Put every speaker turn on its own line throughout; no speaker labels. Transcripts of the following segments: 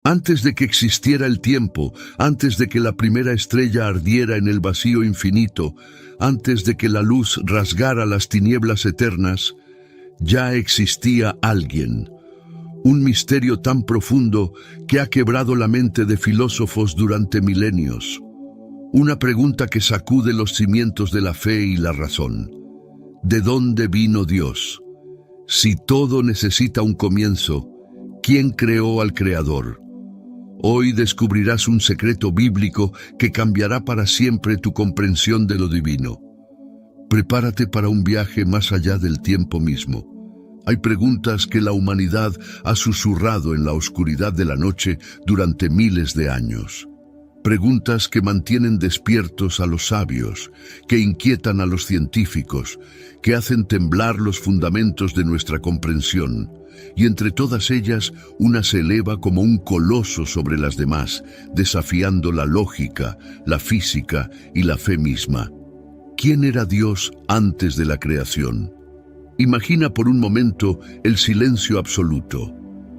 Antes de que existiera el tiempo, antes de que la primera estrella ardiera en el vacío infinito, antes de que la luz rasgara las tinieblas eternas, ya existía alguien. Un misterio tan profundo que ha quebrado la mente de filósofos durante milenios. Una pregunta que sacude los cimientos de la fe y la razón. ¿De dónde vino Dios? Si todo necesita un comienzo, ¿quién creó al Creador? Hoy descubrirás un secreto bíblico que cambiará para siempre tu comprensión de lo divino. Prepárate para un viaje más allá del tiempo mismo. Hay preguntas que la humanidad ha susurrado en la oscuridad de la noche durante miles de años. Preguntas que mantienen despiertos a los sabios, que inquietan a los científicos, que hacen temblar los fundamentos de nuestra comprensión. Y entre todas ellas, una se eleva como un coloso sobre las demás, desafiando la lógica, la física y la fe misma. ¿Quién era Dios antes de la creación? Imagina por un momento el silencio absoluto.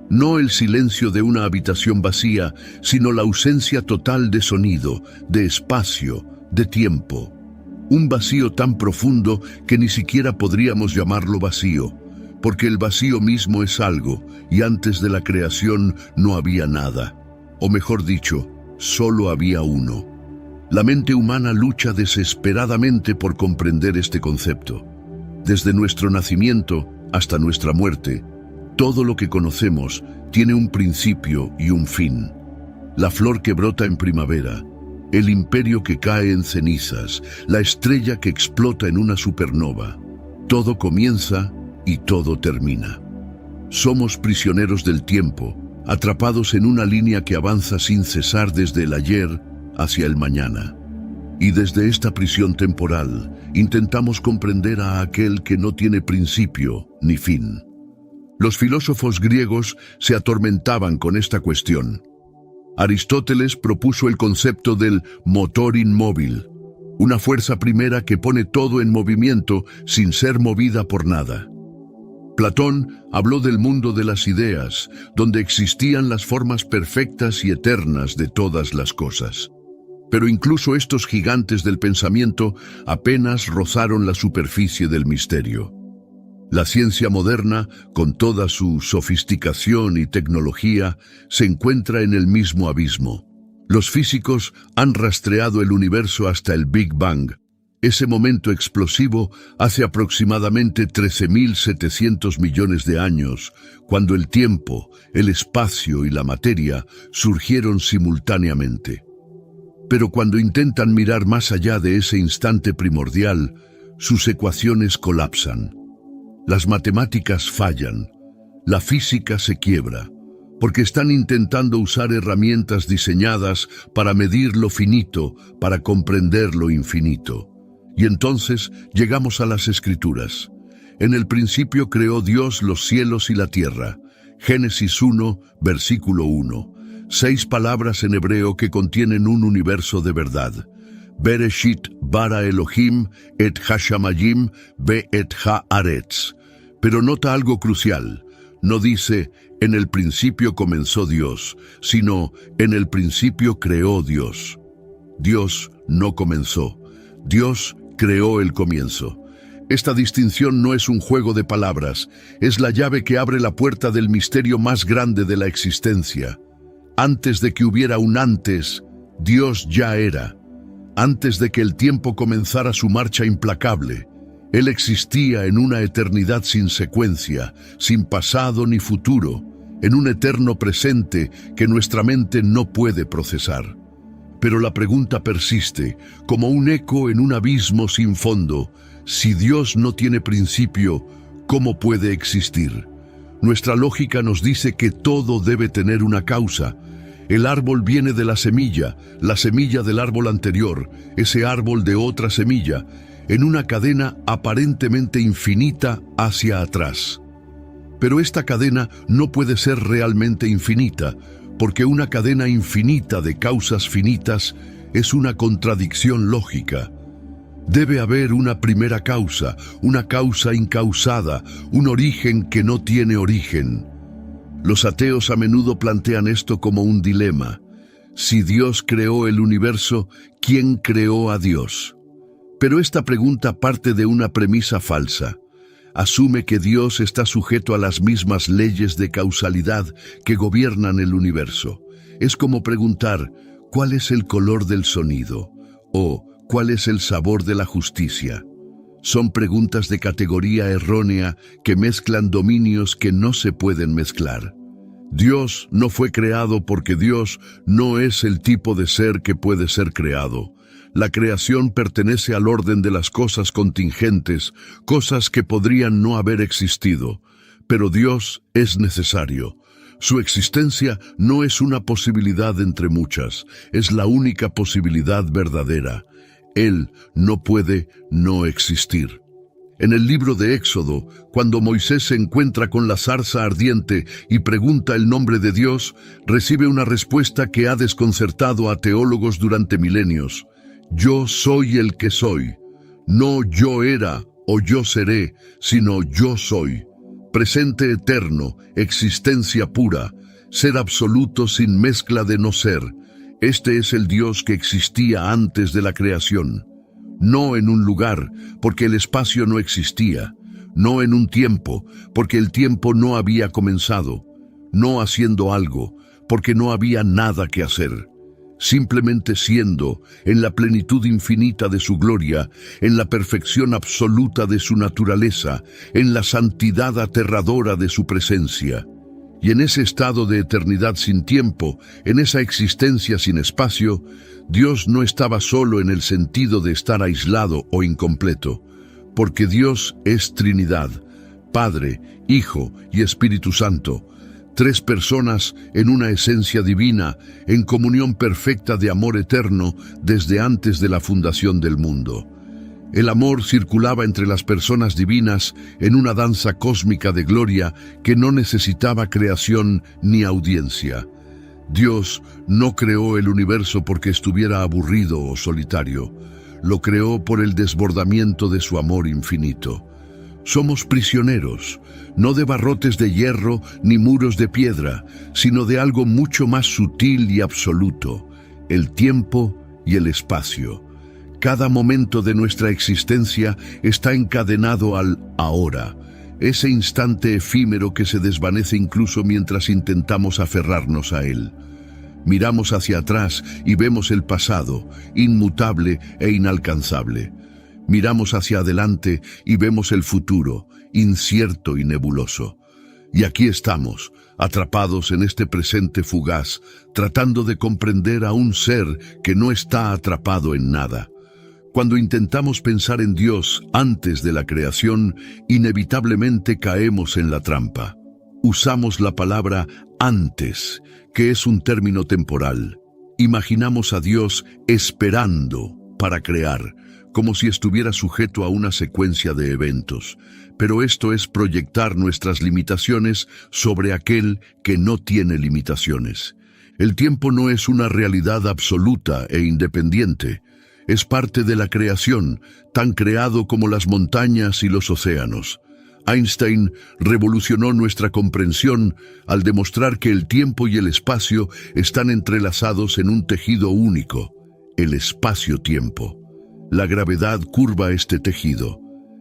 No el silencio de una habitación vacía, sino la ausencia total de sonido, de espacio, de tiempo. Un vacío tan profundo que ni siquiera podríamos llamarlo vacío, porque el vacío mismo es algo, y antes de la creación no había nada. O mejor dicho, solo había uno. La mente humana lucha desesperadamente por comprender este concepto. Desde nuestro nacimiento hasta nuestra muerte, todo lo que conocemos tiene un principio y un fin. La flor que brota en primavera, el imperio que cae en cenizas, la estrella que explota en una supernova. Todo comienza y todo termina. Somos prisioneros del tiempo, atrapados en una línea que avanza sin cesar desde el ayer hacia el mañana. Y desde esta prisión temporal, intentamos comprender a aquel que no tiene principio ni fin. Los filósofos griegos se atormentaban con esta cuestión. Aristóteles propuso el concepto del motor inmóvil, una fuerza primera que pone todo en movimiento sin ser movida por nada. Platón habló del mundo de las ideas, donde existían las formas perfectas y eternas de todas las cosas. Pero incluso estos gigantes del pensamiento apenas rozaron la superficie del misterio. La ciencia moderna, con toda su sofisticación y tecnología, se encuentra en el mismo abismo. Los físicos han rastreado el universo hasta el Big Bang, ese momento explosivo hace aproximadamente 13.700 millones de años, cuando el tiempo, el espacio y la materia surgieron simultáneamente. Pero cuando intentan mirar más allá de ese instante primordial, sus ecuaciones colapsan. Las matemáticas fallan, la física se quiebra, porque están intentando usar herramientas diseñadas para medir lo finito, para comprender lo infinito. Y entonces llegamos a las Escrituras. En el principio creó Dios los cielos y la tierra. Génesis 1, versículo 1. 6 palabras en hebreo que contienen un universo de verdad. Bereshit bara Elohim et hashamayim be et haaretz. Pero nota algo crucial. No dice, en el principio comenzó Dios, sino, en el principio creó Dios. Dios no comenzó. Dios creó el comienzo. Esta distinción no es un juego de palabras, es la llave que abre la puerta del misterio más grande de la existencia. Antes de que hubiera un antes, Dios ya era. Antes de que el tiempo comenzara su marcha implacable, Él existía en una eternidad sin secuencia, sin pasado ni futuro, en un eterno presente que nuestra mente no puede procesar. Pero la pregunta persiste, como un eco en un abismo sin fondo. Si Dios no tiene principio, ¿cómo puede existir? Nuestra lógica nos dice que todo debe tener una causa. El árbol viene de la semilla del árbol anterior, ese árbol de otra semilla, en una cadena aparentemente infinita hacia atrás. Pero esta cadena no puede ser realmente infinita, porque una cadena infinita de causas finitas es una contradicción lógica. Debe haber una primera causa, una causa incausada, un origen que no tiene origen. Los ateos a menudo plantean esto como un dilema. Si Dios creó el universo, ¿quién creó a Dios? Pero esta pregunta parte de una premisa falsa. Asume que Dios está sujeto a las mismas leyes de causalidad que gobiernan el universo. Es como preguntar, ¿cuál es el color del sonido? O, ¿cuál es el sabor de la justicia? Son preguntas de categoría errónea que mezclan dominios que no se pueden mezclar. Dios no fue creado porque Dios no es el tipo de ser que puede ser creado. La creación pertenece al orden de las cosas contingentes, cosas que podrían no haber existido. Pero Dios es necesario. Su existencia no es una posibilidad entre muchas, es la única posibilidad verdadera. Él no puede no existir. En el libro de Éxodo, cuando Moisés se encuentra con la zarza ardiente y pregunta el nombre de Dios, recibe una respuesta que ha desconcertado a teólogos durante milenios. Yo soy el que soy. No yo era o yo seré, sino yo soy. Presente eterno, existencia pura, ser absoluto sin mezcla de no ser. Este es el Dios que existía antes de la creación. No en un lugar, porque el espacio no existía. No en un tiempo, porque el tiempo no había comenzado. No haciendo algo, porque no había nada que hacer. Simplemente siendo, en la plenitud infinita de su gloria, en la perfección absoluta de su naturaleza, en la santidad aterradora de su presencia. Y en ese estado de eternidad sin tiempo, en esa existencia sin espacio, Dios no estaba solo en el sentido de estar aislado o incompleto, porque Dios es Trinidad, Padre, Hijo y Espíritu Santo, tres personas en una esencia divina, en comunión perfecta de amor eterno desde antes de la fundación del mundo. El amor circulaba entre las personas divinas en una danza cósmica de gloria que no necesitaba creación ni audiencia. Dios no creó el universo porque estuviera aburrido o solitario. Lo creó por el desbordamiento de su amor infinito. Somos prisioneros, no de barrotes de hierro ni muros de piedra, sino de algo mucho más sutil y absoluto, el tiempo y el espacio. Cada momento de nuestra existencia está encadenado al ahora, ese instante efímero que se desvanece incluso mientras intentamos aferrarnos a él. Miramos hacia atrás y vemos el pasado, inmutable e inalcanzable. Miramos hacia adelante y vemos el futuro, incierto y nebuloso. Y aquí estamos, atrapados en este presente fugaz, tratando de comprender a un ser que no está atrapado en nada. Cuando intentamos pensar en Dios antes de la creación, inevitablemente caemos en la trampa. Usamos la palabra antes, que es un término temporal. Imaginamos a Dios esperando para crear, como si estuviera sujeto a una secuencia de eventos. Pero esto es proyectar nuestras limitaciones sobre aquel que no tiene limitaciones. El tiempo no es una realidad absoluta e independiente. Es parte de la creación, tan creado como las montañas y los océanos. Einstein revolucionó nuestra comprensión al demostrar que el tiempo y el espacio están entrelazados en un tejido único, el espacio-tiempo. La gravedad curva este tejido.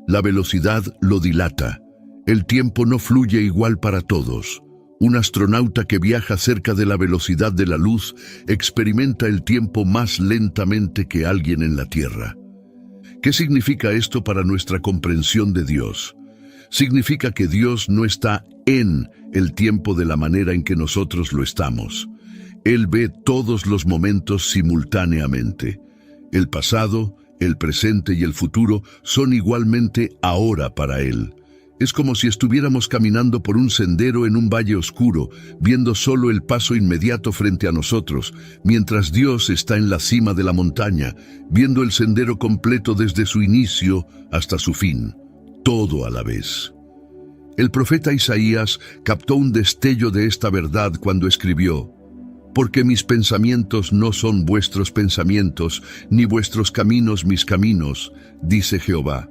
La velocidad lo dilata. El tiempo no fluye igual para todos. Un astronauta que viaja cerca de la velocidad de la luz experimenta el tiempo más lentamente que alguien en la Tierra. ¿Qué significa esto para nuestra comprensión de Dios? Significa que Dios no está en el tiempo de la manera en que nosotros lo estamos. Él ve todos los momentos simultáneamente. El pasado, el presente y el futuro son igualmente ahora para Él. Es como si estuviéramos caminando por un sendero en un valle oscuro, viendo solo el paso inmediato frente a nosotros, mientras Dios está en la cima de la montaña, viendo el sendero completo desde su inicio hasta su fin, todo a la vez. El profeta Isaías captó un destello de esta verdad cuando escribió: «Porque mis pensamientos no son vuestros pensamientos, ni vuestros caminos mis caminos, dice Jehová».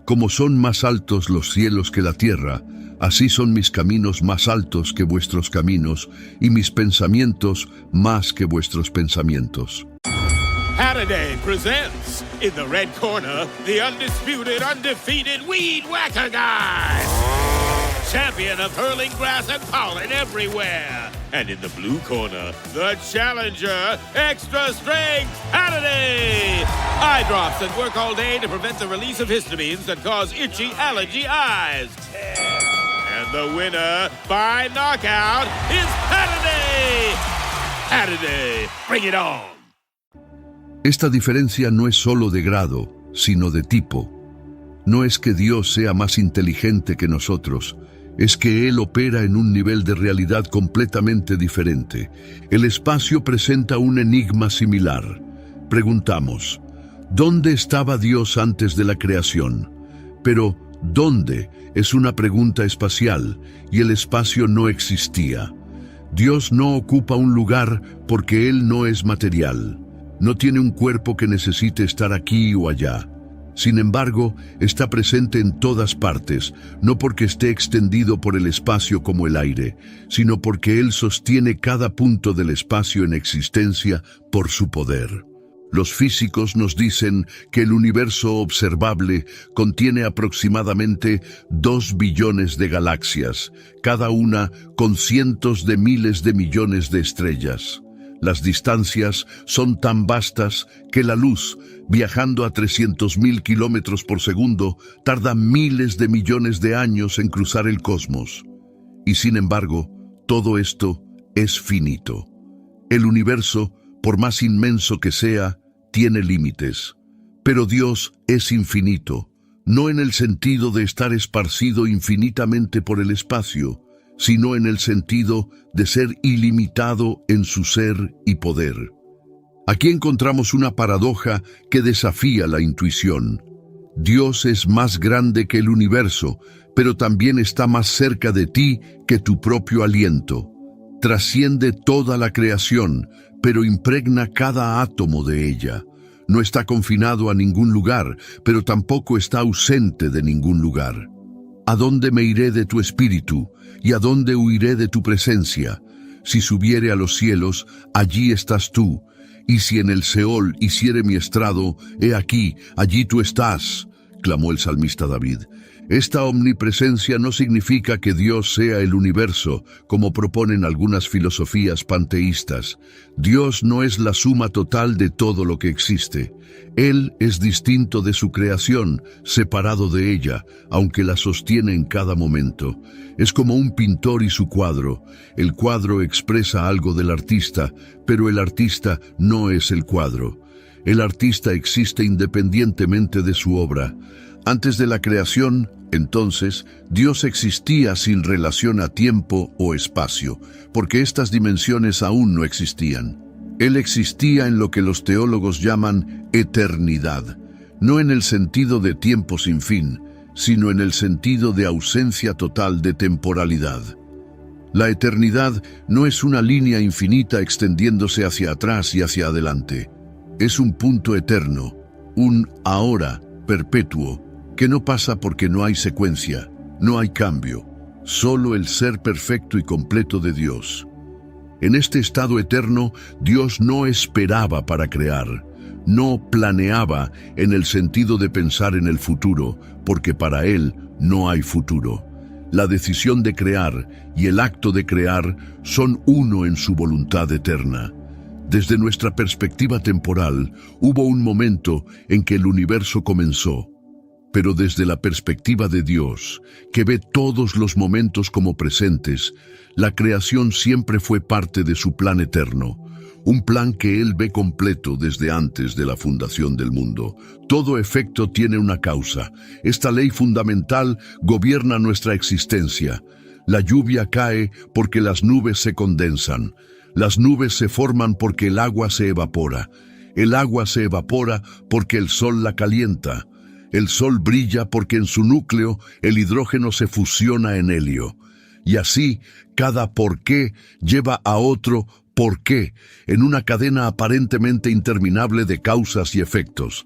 Como son más altos los cielos que la tierra, así son mis caminos más altos que vuestros caminos, y mis pensamientos más que vuestros pensamientos.
Halliday presents, in the red corner, the undisputed, undefeated Weed Whacker Guy, champion of hurling grass and pollen everywhere. And in the blue corner, the challenger, extra strength, Halliday! Eye drops that work all day to prevent the release of histamines that cause itchy allergy eyes. And the winner, by knockout, is Halliday! Halliday, bring it on!
Esta diferencia no es solo de grado, sino de tipo. No es que Dios sea más inteligente que nosotros, es que Él opera en un nivel de realidad completamente diferente. El espacio presenta un enigma similar. Preguntamos, ¿dónde estaba Dios antes de la creación? Pero, ¿dónde? Es una pregunta espacial, y el espacio no existía. Dios no ocupa un lugar porque Él no es material. No tiene un cuerpo que necesite estar aquí o allá. Sin embargo, está presente en todas partes, no porque esté extendido por el espacio como el aire, sino porque Él sostiene cada punto del espacio en existencia por su poder. Los físicos nos dicen que el universo observable contiene aproximadamente 2 billones de galaxias, cada una con cientos de miles de millones de estrellas. Las distancias son tan vastas que la luz, viajando a 300.000 kilómetros por segundo, tarda miles de millones de años en cruzar el cosmos. Y sin embargo, todo esto es finito. El universo, por más inmenso que sea, tiene límites. Pero Dios es infinito, no en el sentido de estar esparcido infinitamente por el espacio, sino en el sentido de ser ilimitado en su ser y poder. Aquí encontramos una paradoja que desafía la intuición. Dios es más grande que el universo, pero también está más cerca de ti que tu propio aliento. Trasciende toda la creación, pero impregna cada átomo de ella. No está confinado a ningún lugar, pero tampoco está ausente de ningún lugar. ¿A dónde me iré de tu espíritu? ¿Y a dónde huiré de tu presencia? Si subiere a los cielos, allí estás tú. Y si en el Seol hiciere mi estrado, he aquí, allí tú estás, clamó el salmista David. Esta omnipresencia no significa que Dios sea el universo, como proponen algunas filosofías panteístas. Dios no es la suma total de todo lo que existe. Él es distinto de su creación, separado de ella, aunque la sostiene en cada momento. Es como un pintor y su cuadro. El cuadro expresa algo del artista, pero el artista no es el cuadro. El artista existe independientemente de su obra. Antes de la creación, entonces, Dios existía sin relación a tiempo o espacio, porque estas dimensiones aún no existían. Él existía en lo que los teólogos llaman eternidad, no en el sentido de tiempo sin fin, sino en el sentido de ausencia total de temporalidad. La eternidad no es una línea infinita extendiéndose hacia atrás y hacia adelante. Es un punto eterno, un ahora perpetuo, que no pasa porque no hay secuencia, no hay cambio, solo el ser perfecto y completo de Dios. En este estado eterno, Dios no esperaba para crear, no planeaba en el sentido de pensar en el futuro, porque para Él no hay futuro. La decisión de crear y el acto de crear son uno en su voluntad eterna. Desde nuestra perspectiva temporal, hubo un momento en que el universo comenzó. Pero desde la perspectiva de Dios, que ve todos los momentos como presentes, la creación siempre fue parte de su plan eterno, un plan que Él ve completo desde antes de la fundación del mundo. Todo efecto tiene una causa. Esta ley fundamental gobierna nuestra existencia. La lluvia cae porque las nubes se condensan. Las nubes se forman porque el agua se evapora. El agua se evapora porque el sol la calienta. El sol brilla porque en su núcleo el hidrógeno se fusiona en helio. Y así, cada por qué lleva a otro por qué, en una cadena aparentemente interminable de causas y efectos.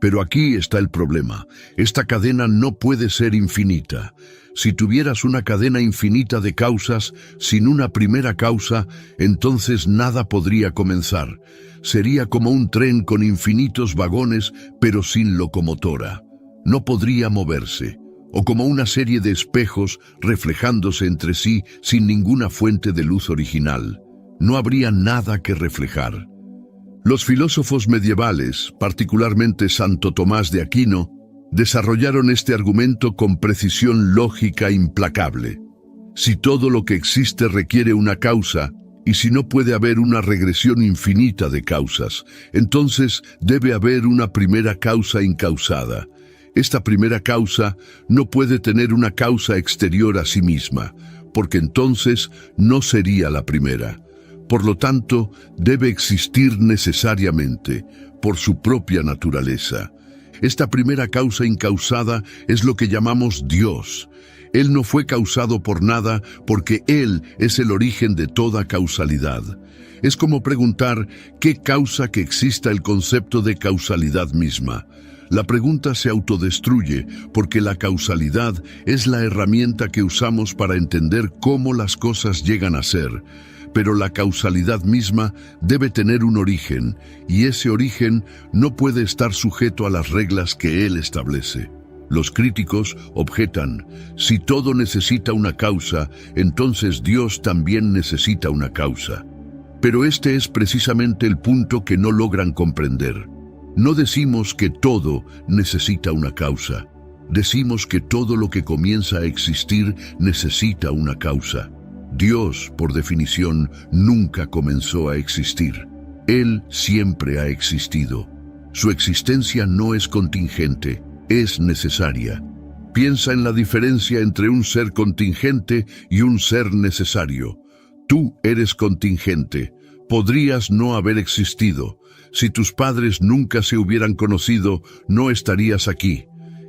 Pero aquí está el problema. Esta cadena no puede ser infinita. Si tuvieras una cadena infinita de causas, sin una primera causa, entonces nada podría comenzar. Sería como un tren con infinitos vagones, pero sin locomotora. No podría moverse. O como una serie de espejos reflejándose entre sí sin ninguna fuente de luz original. No habría nada que reflejar. Los filósofos medievales, particularmente Santo Tomás de Aquino, desarrollaron este argumento con precisión lógica implacable. Si todo lo que existe requiere una causa, y si no puede haber una regresión infinita de causas, entonces debe haber una primera causa incausada. Esta primera causa no puede tener una causa exterior a sí misma, porque entonces no sería la primera. Por lo tanto, debe existir necesariamente, por su propia naturaleza. Esta primera causa incausada es lo que llamamos Dios. Él no fue causado por nada porque Él es el origen de toda causalidad. Es como preguntar qué causa que exista el concepto de causalidad misma. La pregunta se autodestruye porque la causalidad es la herramienta que usamos para entender cómo las cosas llegan a ser. Pero la causalidad misma debe tener un origen, y ese origen no puede estar sujeto a las reglas que Él establece. Los críticos objetan, si todo necesita una causa, entonces Dios también necesita una causa. Pero este es precisamente el punto que no logran comprender. No decimos que todo necesita una causa. Decimos que todo lo que comienza a existir necesita una causa. Dios, por definición, nunca comenzó a existir. Él siempre ha existido. Su existencia no es contingente, es necesaria. Piensa en la diferencia entre un ser contingente y un ser necesario. Tú eres contingente. Podrías no haber existido. Si tus padres nunca se hubieran conocido, no estarías aquí.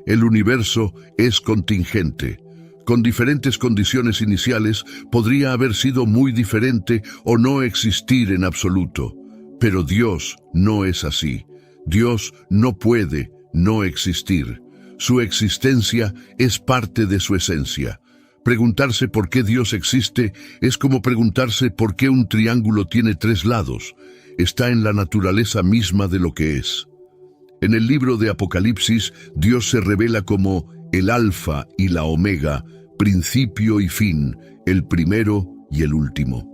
El universo es contingente. Con diferentes condiciones iniciales, podría haber sido muy diferente o no existir en absoluto. Pero Dios no es así. Dios no puede no existir. Su existencia es parte de su esencia. Preguntarse por qué Dios existe es como preguntarse por qué un triángulo tiene 3 lados. Está en la naturaleza misma de lo que es. En el libro de Apocalipsis, Dios se revela como el Alfa y la Omega, principio y fin, el primero y el último.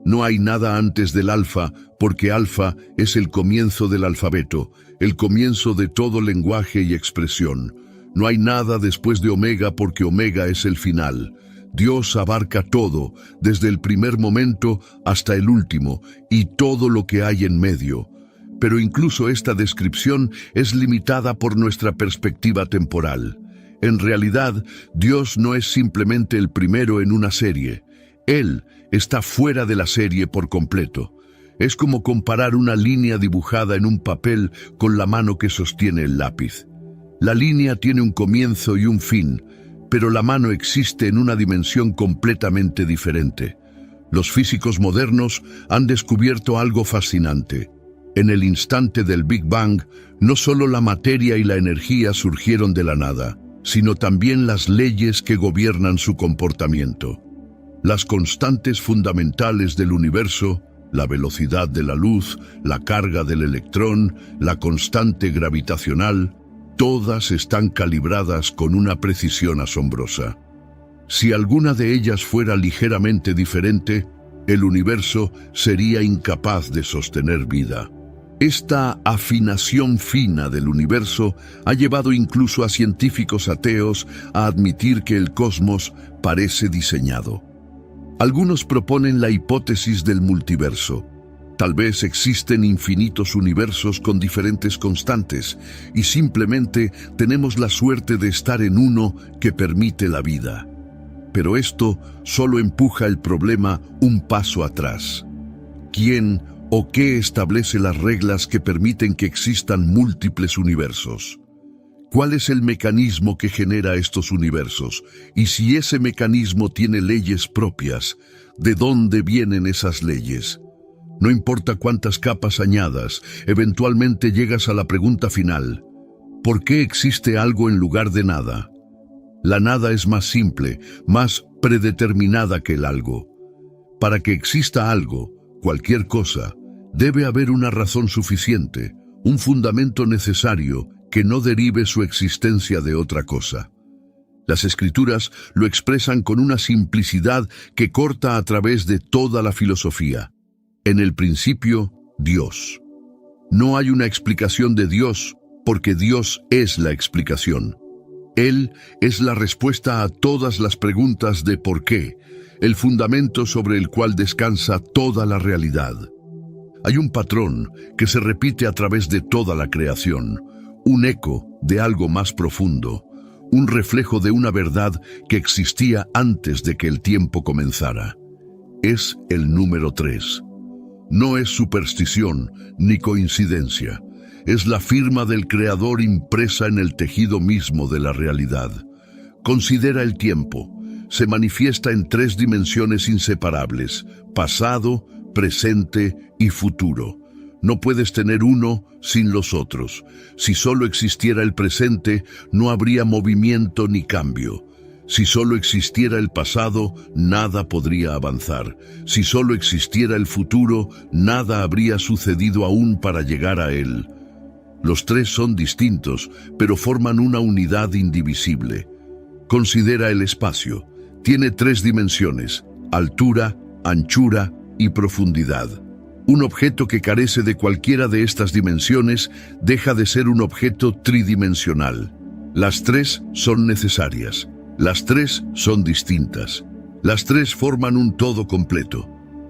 No hay nada antes del Alfa, porque Alfa es el comienzo del alfabeto, el comienzo de todo lenguaje y expresión. No hay nada después de Omega, porque Omega es el final. Dios abarca todo, desde el primer momento hasta el último, y todo lo que hay en medio. Pero incluso esta descripción es limitada por nuestra perspectiva temporal. En realidad, Dios no es simplemente el primero en una serie. Él está fuera de la serie por completo. Es como comparar una línea dibujada en un papel con la mano que sostiene el lápiz. La línea tiene un comienzo y un fin, pero la mano existe en una dimensión completamente diferente. Los físicos modernos han descubierto algo fascinante. En el instante del Big Bang, no solo la materia y la energía surgieron de la nada, sino también las leyes que gobiernan su comportamiento. Las constantes fundamentales del universo, la velocidad de la luz, la carga del electrón, la constante gravitacional, todas están calibradas con una precisión asombrosa. Si alguna de ellas fuera ligeramente diferente, el universo sería incapaz de sostener vida. Esta afinación fina del universo ha llevado incluso a científicos ateos a admitir que el cosmos parece diseñado. Algunos proponen la hipótesis del multiverso. Tal vez existen infinitos universos con diferentes constantes y simplemente tenemos la suerte de estar en uno que permite la vida. Pero esto solo empuja el problema un paso atrás. ¿Quién o qué establece las reglas que permiten que existan múltiples universos? ¿Cuál es el mecanismo que genera estos universos? Y si ese mecanismo tiene leyes propias, ¿de dónde vienen esas leyes? No importa cuántas capas añadas, eventualmente llegas a la pregunta final. ¿Por qué existe algo en lugar de nada? La nada es más simple, más predeterminada que el algo. Para que exista algo, cualquier cosa, debe haber una razón suficiente, un fundamento necesario que no derive su existencia de otra cosa. Las Escrituras lo expresan con una simplicidad que corta a través de toda la filosofía. En el principio, Dios. No hay una explicación de Dios, porque Dios es la explicación. Él es la respuesta a todas las preguntas de por qué, el fundamento sobre el cual descansa toda la realidad. Hay un patrón que se repite a través de toda la creación, un eco de algo más profundo, un reflejo de una verdad que existía antes de que el tiempo comenzara. Es el número 3. No es superstición ni coincidencia. Es la firma del Creador impresa en el tejido mismo de la realidad. Considera el tiempo. Se manifiesta en 3 dimensiones inseparables: pasado, presente y futuro. No puedes tener uno sin los otros. Si solo existiera el presente, no habría movimiento ni cambio. Si solo existiera el pasado, nada podría avanzar. Si solo existiera el futuro, nada habría sucedido aún para llegar a él. Los 3 son distintos, pero forman una unidad indivisible. Considera el espacio. Tiene 3 dimensiones: altura, anchura y profundidad. Un objeto que carece de cualquiera de estas dimensiones deja de ser un objeto tridimensional. Las 3 son necesarias. Las 3 son distintas. Las 3 forman un todo completo.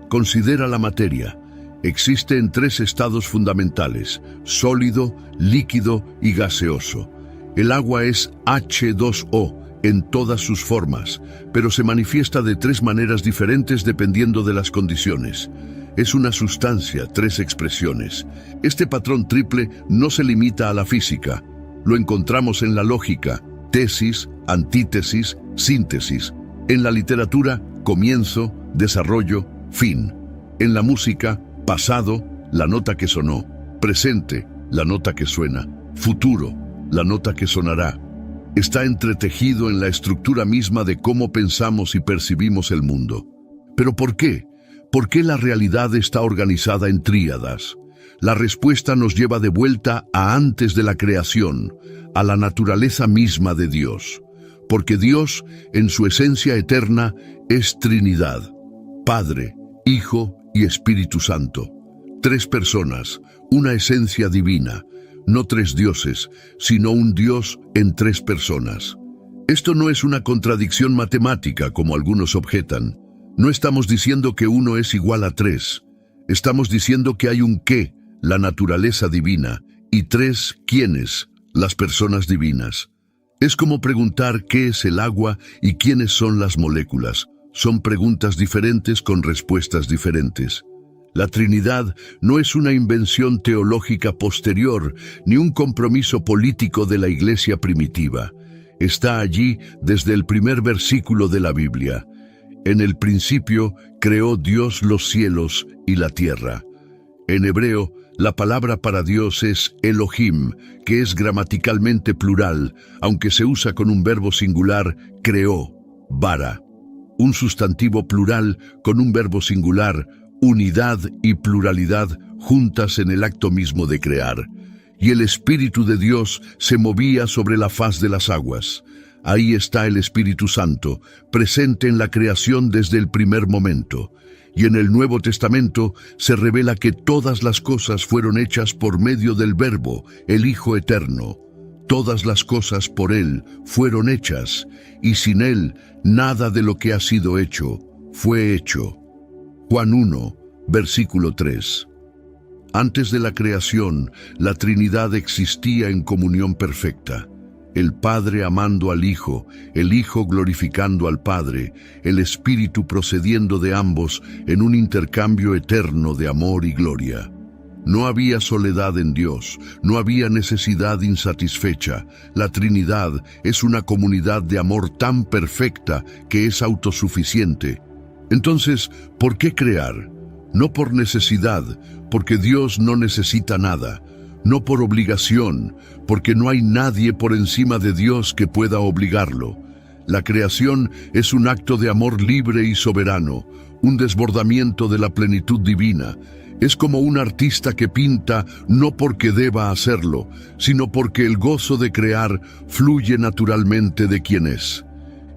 Considera la materia. Existe en 3 estados fundamentales: sólido, líquido y gaseoso. El agua es H2O en todas sus formas, pero se manifiesta de 3 maneras diferentes dependiendo de las condiciones. Es una sustancia, 3 expresiones. Este patrón triple no se limita a la física. Lo encontramos en la lógica: tesis, antítesis, síntesis. En la literatura: comienzo, desarrollo, fin. En la música: pasado, la nota que sonó; presente, la nota que suena; futuro, la nota que sonará. Está entretejido en la estructura misma de cómo pensamos y percibimos el mundo. ¿Pero por qué? ¿Por qué la realidad está organizada en tríadas? La respuesta nos lleva de vuelta a antes de la creación, a la naturaleza misma de Dios. Porque Dios, en su esencia eterna, es Trinidad: Padre, Hijo y Espíritu Santo. 3 personas, una esencia divina. No 3 dioses, sino un Dios en 3 personas. Esto no es una contradicción matemática, como algunos objetan. No estamos diciendo que 1 es igual a 3. Estamos diciendo que hay un qué, la naturaleza divina, y 3 quiénes, las personas divinas. Es como preguntar qué es el agua y quiénes son las moléculas. Son preguntas diferentes con respuestas diferentes. La Trinidad no es una invención teológica posterior, ni un compromiso político de la Iglesia primitiva. Está allí desde el primer versículo de la Biblia. En el principio creó Dios los cielos y la tierra. En hebreo, la palabra para Dios es Elohim, que es gramaticalmente plural, aunque se usa con un verbo singular: creó, bara. Un sustantivo plural con un verbo singular, unidad y pluralidad juntas en el acto mismo de crear. Y el Espíritu de Dios se movía sobre la faz de las aguas. Ahí está el Espíritu Santo, presente en la creación desde el primer momento. Y en el Nuevo Testamento se revela que todas las cosas fueron hechas por medio del Verbo, el Hijo Eterno. Todas las cosas por Él fueron hechas, y sin Él nada de lo que ha sido hecho fue hecho. Juan 1, versículo 3. Antes de la creación, la Trinidad existía en comunión perfecta. El Padre amando al Hijo, el Hijo glorificando al Padre, el Espíritu procediendo de ambos en un intercambio eterno de amor y gloria. No había soledad en Dios, no había necesidad insatisfecha. La Trinidad es una comunidad de amor tan perfecta que es autosuficiente. Entonces, ¿por qué crear? No por necesidad, porque Dios no necesita nada. no por obligación, porque no hay nadie por encima de Dios que pueda obligarlo. La creación es un acto de amor libre y soberano, un desbordamiento de la plenitud divina. Es como un artista que pinta no porque deba hacerlo, sino porque el gozo de crear fluye naturalmente de quien es.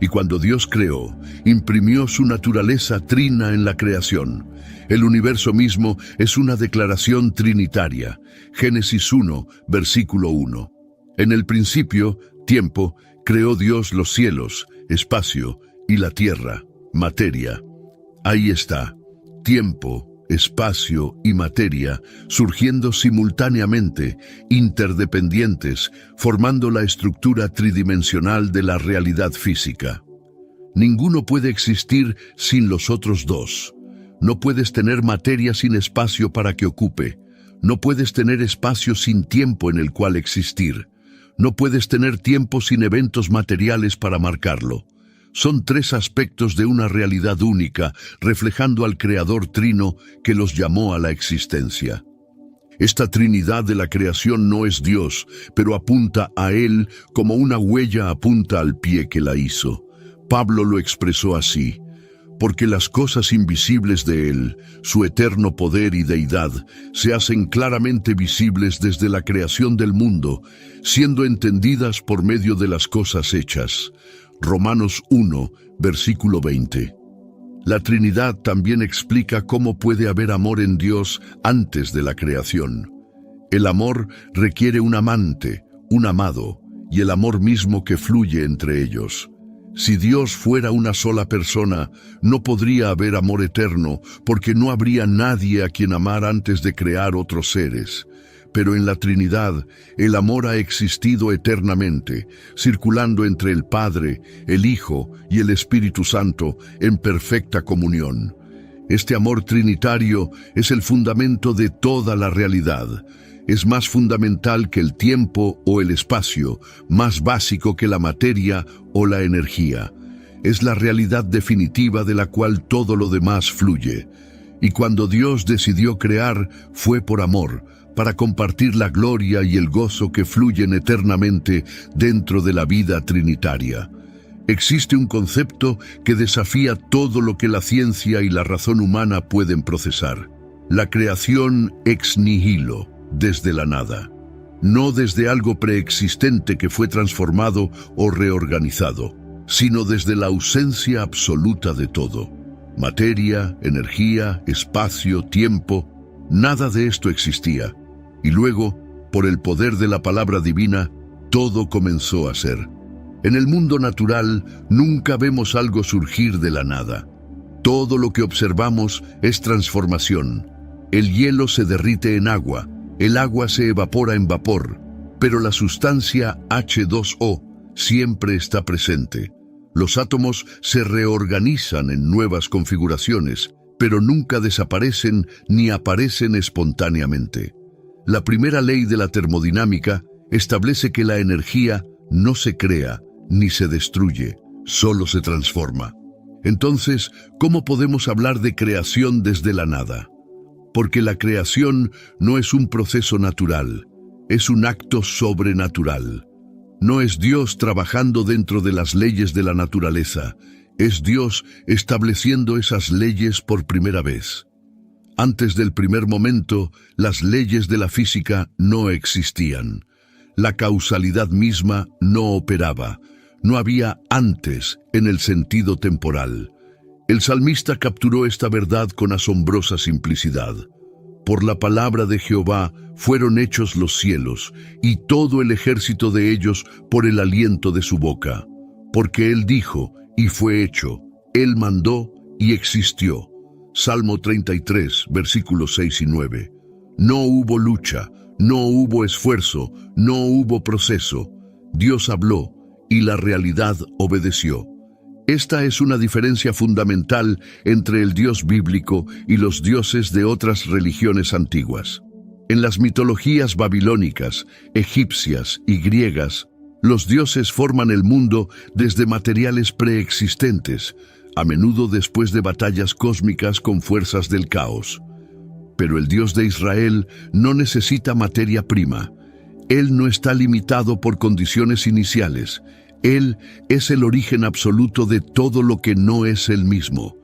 Y cuando Dios creó, imprimió su naturaleza trina en la creación. El universo mismo es una declaración trinitaria. Génesis 1, versículo 1. En el principio, tiempo, creó Dios los cielos, espacio, y la tierra, materia. Ahí está, tiempo, espacio y materia, surgiendo simultáneamente, interdependientes, formando la estructura tridimensional de la realidad física. Ninguno puede existir sin los otros dos. No puedes tener materia sin espacio para que ocupe. No puedes tener espacio sin tiempo en el cual existir. No puedes tener tiempo sin eventos materiales para marcarlo. Son tres aspectos de una realidad única, reflejando al Creador Trino que los llamó a la existencia. Esta Trinidad de la creación no es Dios, pero apunta a Él como una huella apunta al pie que la hizo. Pablo lo expresó así: porque las cosas invisibles de Él, su eterno poder y deidad, se hacen claramente visibles desde la creación del mundo, siendo entendidas por medio de las cosas hechas. Romanos 1, versículo 20. La Trinidad también explica cómo puede haber amor en Dios antes de la creación. El amor requiere un amante, un amado, y el amor mismo que fluye entre ellos. Si Dios fuera una sola persona, no podría haber amor eterno, porque no habría nadie a quien amar antes de crear otros seres. Pero en la Trinidad, el amor ha existido eternamente, circulando entre el Padre, el Hijo y el Espíritu Santo en perfecta comunión. Este amor trinitario es el fundamento de toda la realidad. Es más fundamental que el tiempo o el espacio, más básico que la materia o la energía. Es la realidad definitiva de la cual todo lo demás fluye. Y cuando Dios decidió crear, fue por amor, para compartir la gloria y el gozo que fluyen eternamente dentro de la vida trinitaria. Existe un concepto que desafía todo lo que la ciencia y la razón humana pueden procesar: la creación ex nihilo, desde la nada. No desde algo preexistente que fue transformado o reorganizado, sino desde la ausencia absoluta de todo. Materia, energía, espacio, tiempo, nada de esto existía. Y luego, por el poder de la palabra divina, todo comenzó a ser. En el mundo natural, nunca vemos algo surgir de la nada. Todo lo que observamos es transformación. El hielo se derrite en agua, el agua se evapora en vapor, pero la sustancia H2O siempre está presente. Los átomos se reorganizan en nuevas configuraciones, pero nunca desaparecen ni aparecen espontáneamente. La primera ley de la termodinámica establece que la energía no se crea ni se destruye, solo se transforma. Entonces, ¿cómo podemos hablar de creación desde la nada? Porque la creación no es un proceso natural, es un acto sobrenatural. No es Dios trabajando dentro de las leyes de la naturaleza, es Dios estableciendo esas leyes por primera vez. Antes del primer momento, las leyes de la física no existían. La causalidad misma no operaba. No había antes en el sentido temporal. El salmista capturó esta verdad con asombrosa simplicidad. Por la palabra de Jehová fueron hechos los cielos, y todo el ejército de ellos por el aliento de su boca. Porque Él dijo, y fue hecho. Él mandó, y existió. Salmo 33, versículos 6 y 9. No hubo lucha, no hubo esfuerzo, no hubo proceso. Dios habló, y la realidad obedeció. Esta es una diferencia fundamental entre el Dios bíblico y los dioses de otras religiones antiguas. En las mitologías babilónicas, egipcias y griegas, los dioses forman el mundo desde materiales preexistentes, a menudo después de batallas cósmicas con fuerzas del caos. Pero el Dios de Israel no necesita materia prima. Él no está limitado por condiciones iniciales. Él es el origen absoluto de todo lo que no es Él mismo.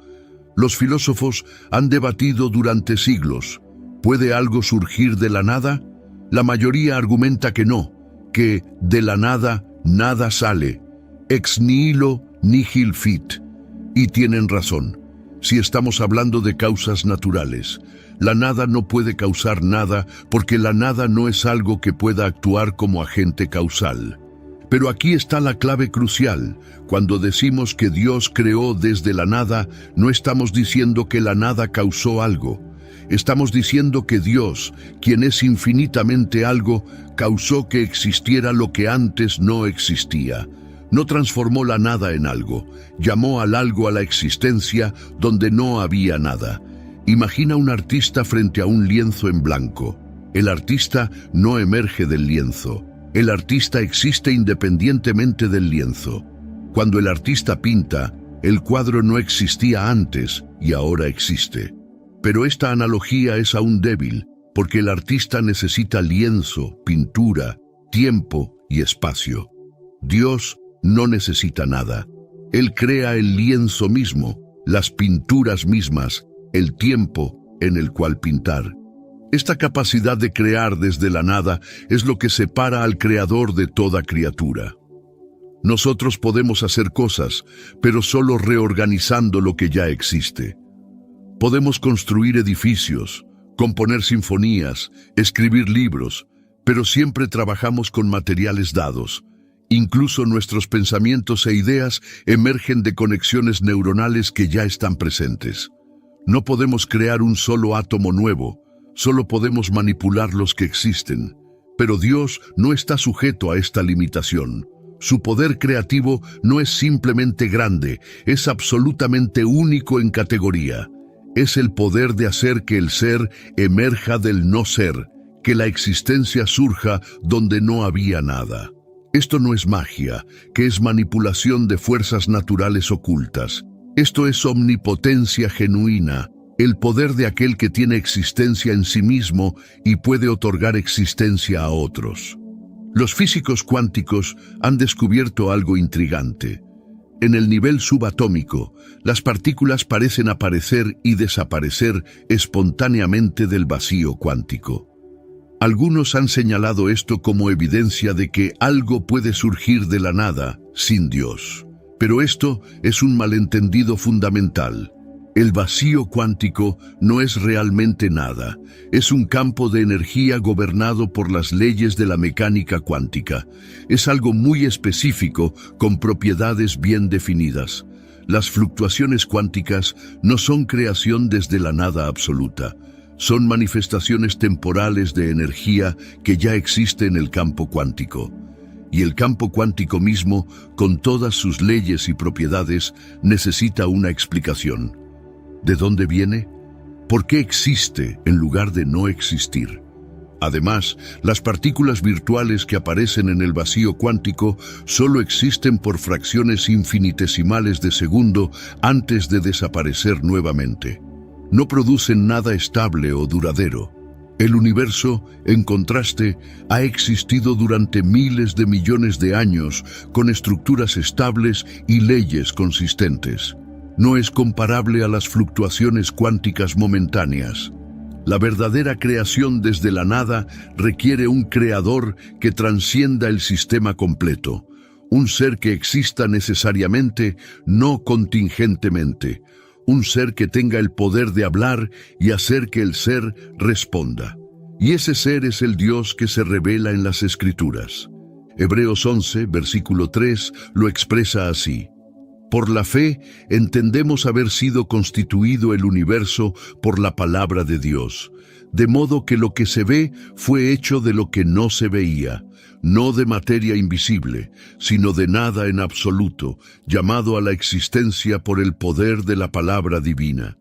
Los filósofos han debatido durante siglos. ¿Puede algo surgir de la nada? La mayoría argumenta que no, que de la nada nada sale. Ex nihilo nihil fit. Y tienen razón. Si estamos hablando de causas naturales, la nada no puede causar nada porque la nada no es algo que pueda actuar como agente causal. Pero aquí está la clave crucial. Cuando decimos que Dios creó desde la nada, no estamos diciendo que la nada causó algo. Estamos diciendo que Dios, quien es infinitamente algo, causó que existiera lo que antes no existía. No transformó la nada en algo, llamó al algo a la existencia donde no había nada. Imagina un artista frente a un lienzo en blanco. El artista no emerge del lienzo. El artista existe independientemente del lienzo. Cuando el artista pinta, el cuadro no existía antes y ahora existe. Pero esta analogía es aún débil, porque el artista necesita lienzo, pintura, tiempo y espacio. Dios no necesita nada. Él crea el lienzo mismo, las pinturas mismas, el tiempo en el cual pintar. Esta capacidad de crear desde la nada es lo que separa al creador de toda criatura. Nosotros podemos hacer cosas, pero solo reorganizando lo que ya existe. Podemos construir edificios, componer sinfonías, escribir libros, pero siempre trabajamos con materiales dados. Incluso nuestros pensamientos e ideas emergen de conexiones neuronales que ya están presentes. No podemos crear un solo átomo nuevo, solo podemos manipular los que existen. Pero Dios no está sujeto a esta limitación. Su poder creativo no es simplemente grande, es absolutamente único en categoría. Es el poder de hacer que el ser emerja del no ser, que la existencia surja donde no había nada. Esto no es magia, que es manipulación de fuerzas naturales ocultas. Esto es omnipotencia genuina, el poder de aquel que tiene existencia en sí mismo y puede otorgar existencia a otros. Los físicos cuánticos han descubierto algo intrigante. En el nivel subatómico, las partículas parecen aparecer y desaparecer espontáneamente del vacío cuántico. Algunos han señalado esto como evidencia de que algo puede surgir de la nada, sin Dios. Pero esto es un malentendido fundamental. El vacío cuántico no es realmente nada. Es un campo de energía gobernado por las leyes de la mecánica cuántica. Es algo muy específico, con propiedades bien definidas. Las fluctuaciones cuánticas no son creación desde la nada absoluta. Son manifestaciones temporales de energía que ya existe en el campo cuántico. Y el campo cuántico mismo, con todas sus leyes y propiedades, necesita una explicación. ¿De dónde viene? ¿Por qué existe en lugar de no existir? Además, las partículas virtuales que aparecen en el vacío cuántico solo existen por fracciones infinitesimales de segundo antes de desaparecer nuevamente. No producen nada estable o duradero. El universo, en contraste, ha existido durante miles de millones de años con estructuras estables y leyes consistentes. No es comparable a las fluctuaciones cuánticas momentáneas. La verdadera creación desde la nada requiere un creador que trascienda el sistema completo, un ser que exista necesariamente, no contingentemente, un ser que tenga el poder de hablar y hacer que el ser responda. Y ese ser es el Dios que se revela en las Escrituras. Hebreos 11, versículo 3, lo expresa así. Por la fe entendemos haber sido constituido el universo por la palabra de Dios, de modo que lo que se ve fue hecho de lo que no se veía, no de materia invisible, sino de nada en absoluto, llamado a la existencia por el poder de la palabra divina.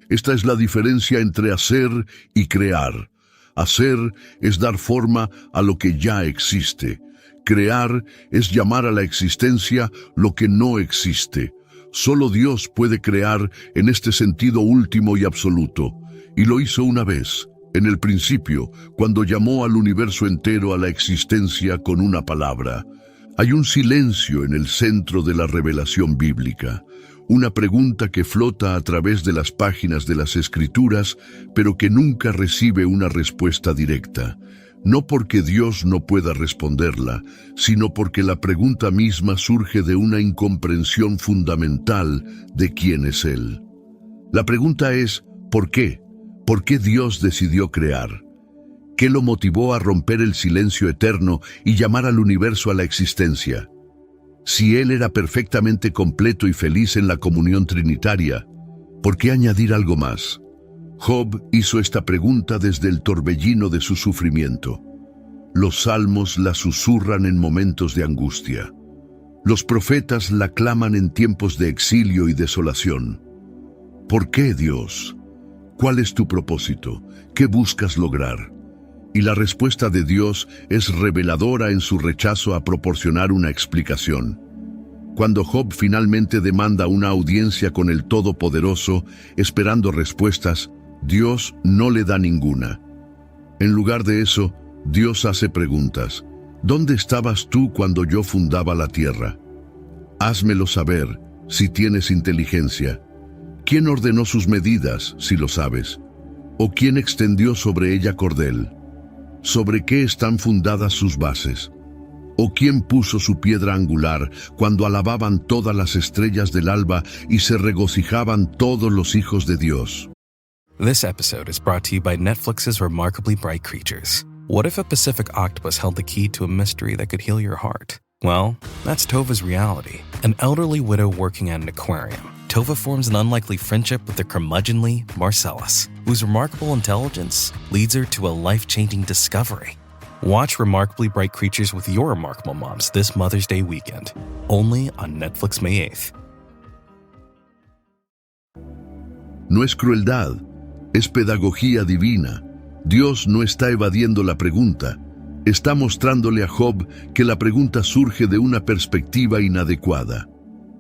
Esta es la diferencia entre hacer y crear. Hacer es dar forma a lo que ya existe. Crear es llamar a la existencia lo que no existe. Solo Dios puede crear en este sentido último y absoluto. Y lo hizo una vez, en el principio, cuando llamó al universo entero a la existencia con una palabra. Hay un silencio en el centro de la revelación bíblica, una pregunta que flota a través de las páginas de las Escrituras, pero que nunca recibe una respuesta directa. No porque Dios no pueda responderla, sino porque la pregunta misma surge de una incomprensión fundamental de quién es Él. La pregunta es, ¿por qué? ¿Por qué Dios decidió crear? ¿Qué lo motivó a romper el silencio eterno y llamar al universo a la existencia? Si Él era perfectamente completo y feliz en la comunión trinitaria, ¿por qué añadir algo más? Job hizo esta pregunta desde el torbellino de su sufrimiento. Los salmos la susurran en momentos de angustia. Los profetas la claman en tiempos de exilio y desolación. ¿Por qué, Dios? ¿Cuál es tu propósito? ¿Qué buscas lograr? Y la respuesta de Dios es reveladora en su rechazo a proporcionar una explicación. Cuando Job finalmente demanda una audiencia con el Todopoderoso, esperando respuestas, Dios no le da ninguna. En lugar de eso, Dios hace preguntas. ¿Dónde estabas tú cuando yo fundaba la tierra? Házmelo saber, si tienes inteligencia. ¿Quién ordenó sus medidas, si lo sabes? ¿O quién extendió sobre ella cordel? ¿Sobre qué están fundadas sus bases? ¿O quién puso su piedra angular cuando alababan todas las estrellas del alba y se regocijaban todos los hijos de Dios?
This episode is brought to you by Netflix's Remarkably Bright Creatures. What if a Pacific octopus held the key to a mystery that could heal your heart? Well, that's Tova's reality. An elderly widow working at an aquarium. Tova forms an unlikely friendship with the curmudgeonly Marcellus, whose remarkable intelligence leads her to a life-changing discovery. Watch Remarkably Bright Creatures with your remarkable moms this Mother's Day weekend, only on Netflix May 8th.
No es crueldad, es pedagogía divina. Dios no está evadiendo la pregunta. Está mostrándole a Job que la pregunta surge de una perspectiva inadecuada.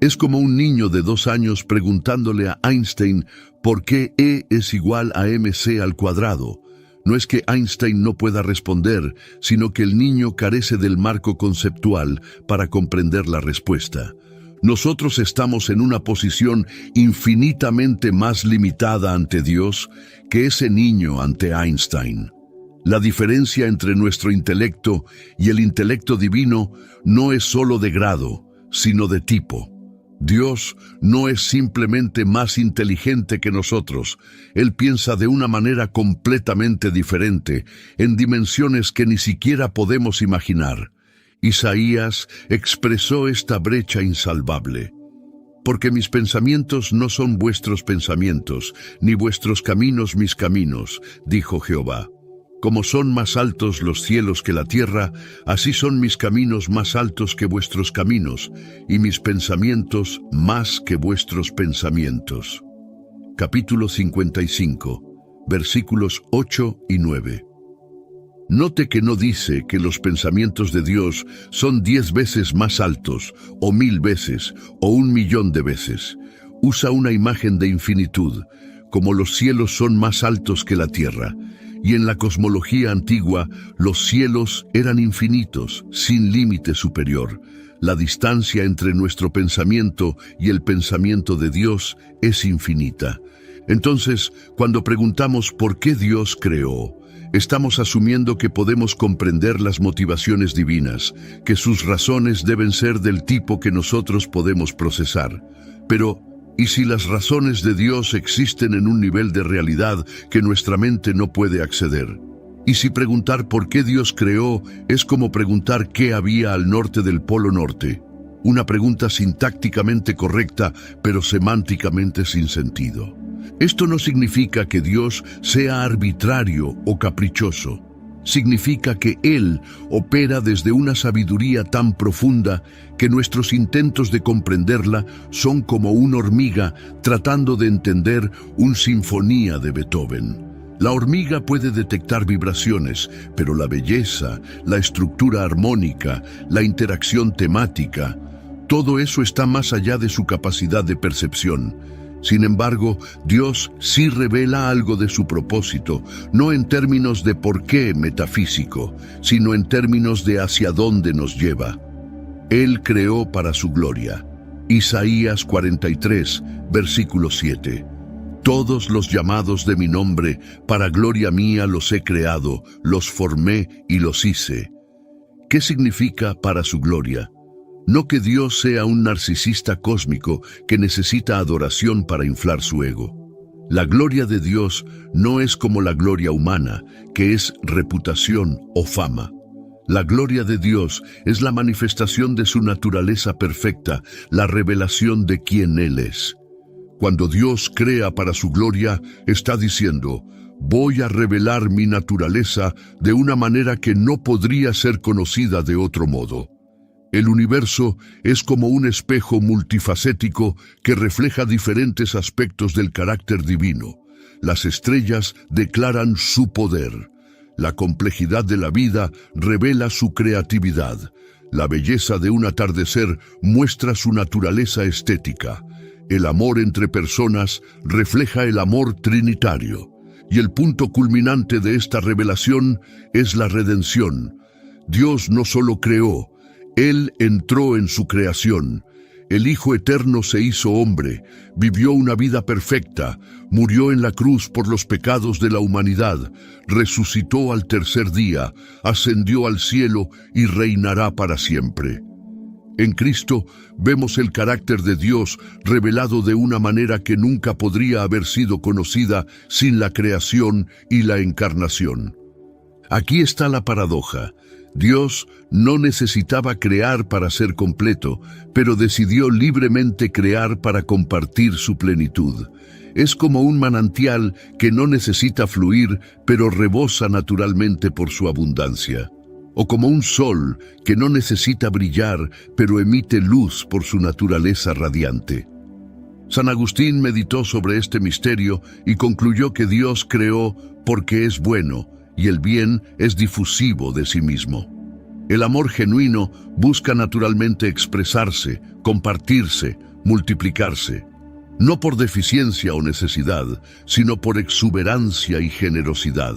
Es como un niño de 2 años preguntándole a Einstein por qué E es igual a mc al cuadrado. No es que Einstein no pueda responder, sino que el niño carece del marco conceptual para comprender la respuesta. Nosotros estamos en una posición infinitamente más limitada ante Dios que ese niño ante Einstein. La diferencia entre nuestro intelecto y el intelecto divino no es solo de grado, sino de tipo. Dios no es simplemente más inteligente que nosotros. Él piensa de una manera completamente diferente, en dimensiones que ni siquiera podemos imaginar. Isaías expresó esta brecha insalvable. Porque mis pensamientos no son vuestros pensamientos, ni vuestros caminos mis caminos, dijo Jehová. Como son más altos los cielos que la tierra, así son mis caminos más altos que vuestros caminos, y mis pensamientos más que vuestros pensamientos. Capítulo 55, versículos 8 y 9. Note que no dice que los pensamientos de Dios son 10 veces más altos, o 1000 veces, o 1.000.000 de veces. Usa una imagen de infinitud, como los cielos son más altos que la tierra. Y en la cosmología antigua, los cielos eran infinitos, sin límite superior. La distancia entre nuestro pensamiento y el pensamiento de Dios es infinita. Entonces, cuando preguntamos por qué Dios creó, estamos asumiendo que podemos comprender las motivaciones divinas, que sus razones deben ser del tipo que nosotros podemos procesar. Pero, ¿y si las razones de Dios existen en un nivel de realidad que nuestra mente no puede acceder? ¿Y si preguntar por qué Dios creó es como preguntar qué había al norte del Polo Norte? Una pregunta sintácticamente correcta, pero semánticamente sin sentido. Esto no significa que Dios sea arbitrario o caprichoso. Significa que Él opera desde una sabiduría tan profunda que nuestros intentos de comprenderla son como una hormiga tratando de entender una sinfonía de Beethoven. La hormiga puede detectar vibraciones, pero la belleza, la estructura armónica, la interacción temática, todo eso está más allá de su capacidad de percepción. Sin embargo, Dios sí revela algo de su propósito, no en términos de por qué metafísico, sino en términos de hacia dónde nos lleva. Él creó para su gloria. Isaías 43, versículo 7. Todos los llamados de mi nombre, para gloria mía los he creado, los formé y los hice. ¿Qué significa para su gloria? No que Dios sea un narcisista cósmico que necesita adoración para inflar su ego. La gloria de Dios no es como la gloria humana, que es reputación o fama. La gloria de Dios es la manifestación de su naturaleza perfecta, la revelación de quién Él es. Cuando Dios crea para su gloria, está diciendo: voy a revelar mi naturaleza de una manera que no podría ser conocida de otro modo. El universo es como un espejo multifacético que refleja diferentes aspectos del carácter divino. Las estrellas declaran su poder. La complejidad de la vida revela su creatividad. La belleza de un atardecer muestra su naturaleza estética. El amor entre personas refleja el amor trinitario. Y el punto culminante de esta revelación es la redención. Dios no solo creó, Él entró en su creación. El Hijo Eterno se hizo hombre, vivió una vida perfecta, murió en la cruz por los pecados de la humanidad, resucitó al tercer día, ascendió al cielo y reinará para siempre. En Cristo vemos el carácter de Dios revelado de una manera que nunca podría haber sido conocida sin la creación y la encarnación. Aquí está la paradoja. Dios no necesitaba crear para ser completo, pero decidió libremente crear para compartir su plenitud. Es como un manantial que no necesita fluir, pero rebosa naturalmente por su abundancia. O como un sol que no necesita brillar, pero emite luz por su naturaleza radiante. San Agustín meditó sobre este misterio y concluyó que Dios creó porque es bueno, y el bien es difusivo de sí mismo. El amor genuino busca naturalmente expresarse, compartirse, multiplicarse, no por deficiencia o necesidad, sino por exuberancia y generosidad.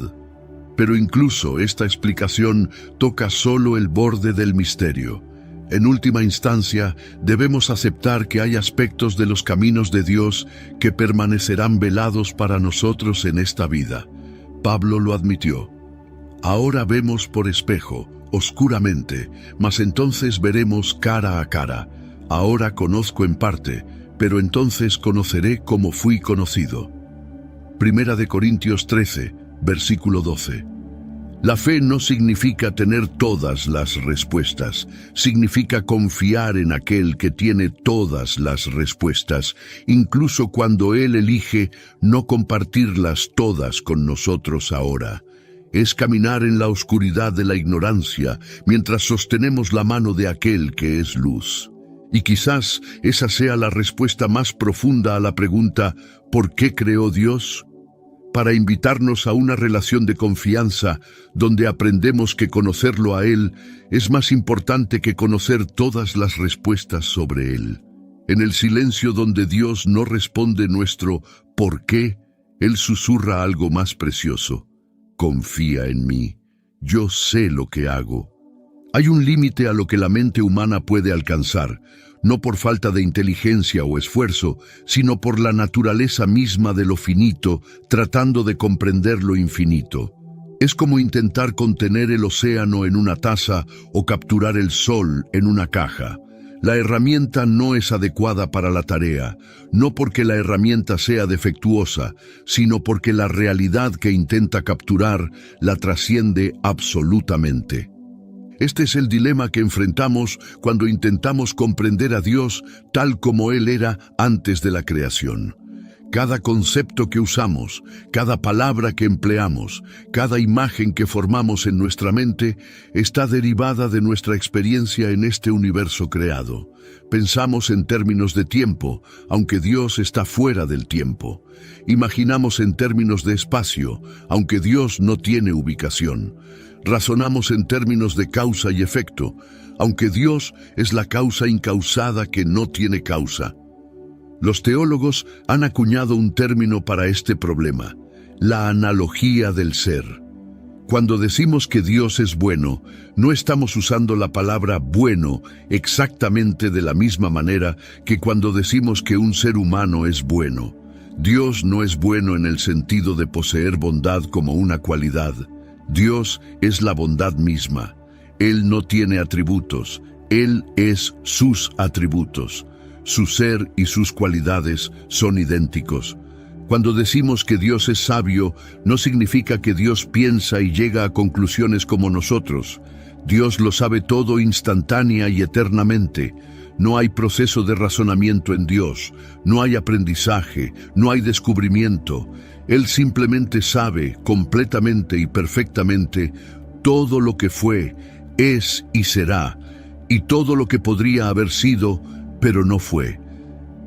Pero incluso esta explicación toca solo el borde del misterio. En última instancia, debemos aceptar que hay aspectos de los caminos de Dios que permanecerán velados para nosotros en esta vida. Pablo lo admitió. Ahora vemos por espejo, oscuramente, mas entonces veremos cara a cara. Ahora conozco en parte, pero entonces conoceré como fui conocido. Primera de Corintios 13, versículo 12. La fe no significa tener todas las respuestas, significa confiar en aquel que tiene todas las respuestas, incluso cuando Él elige no compartirlas todas con nosotros ahora. Es caminar en la oscuridad de la ignorancia mientras sostenemos la mano de aquel que es luz. Y quizás esa sea la respuesta más profunda a la pregunta ¿por qué creó Dios? Para invitarnos a una relación de confianza donde aprendemos que conocerlo a Él es más importante que conocer todas las respuestas sobre Él. En el silencio donde Dios no responde nuestro ¿por qué?, Él susurra algo más precioso. Confía en mí, yo sé lo que hago. Hay un límite a lo que la mente humana puede alcanzar, no por falta de inteligencia o esfuerzo, sino por la naturaleza misma de lo finito, tratando de comprender lo infinito. Es como intentar contener el océano en una taza o capturar el sol en una caja. La herramienta no es adecuada para la tarea, no porque la herramienta sea defectuosa, sino porque la realidad que intenta capturar la trasciende absolutamente. Este es el dilema que enfrentamos cuando intentamos comprender a Dios tal como Él era antes de la creación. Cada concepto que usamos, cada palabra que empleamos, cada imagen que formamos en nuestra mente está derivada de nuestra experiencia en este universo creado. Pensamos en términos de tiempo, aunque Dios está fuera del tiempo. Imaginamos en términos de espacio, aunque Dios no tiene ubicación. Razonamos en términos de causa y efecto, aunque Dios es la causa incausada que no tiene causa. Los teólogos han acuñado un término para este problema: la analogía del ser. Cuando decimos que Dios es bueno, no estamos usando la palabra bueno exactamente de la misma manera que cuando decimos que un ser humano es bueno. Dios no es bueno en el sentido de poseer bondad como una cualidad. Dios es la bondad misma. Él no tiene atributos, Él es sus atributos. Su ser y sus cualidades son idénticos. Cuando decimos que Dios es sabio, no significa que Dios piensa y llega a conclusiones como nosotros. Dios lo sabe todo instantánea y eternamente. No hay proceso de razonamiento en Dios, no hay aprendizaje, no hay descubrimiento. Él simplemente sabe completamente y perfectamente todo lo que fue, es y será, y todo lo que podría haber sido, pero no fue.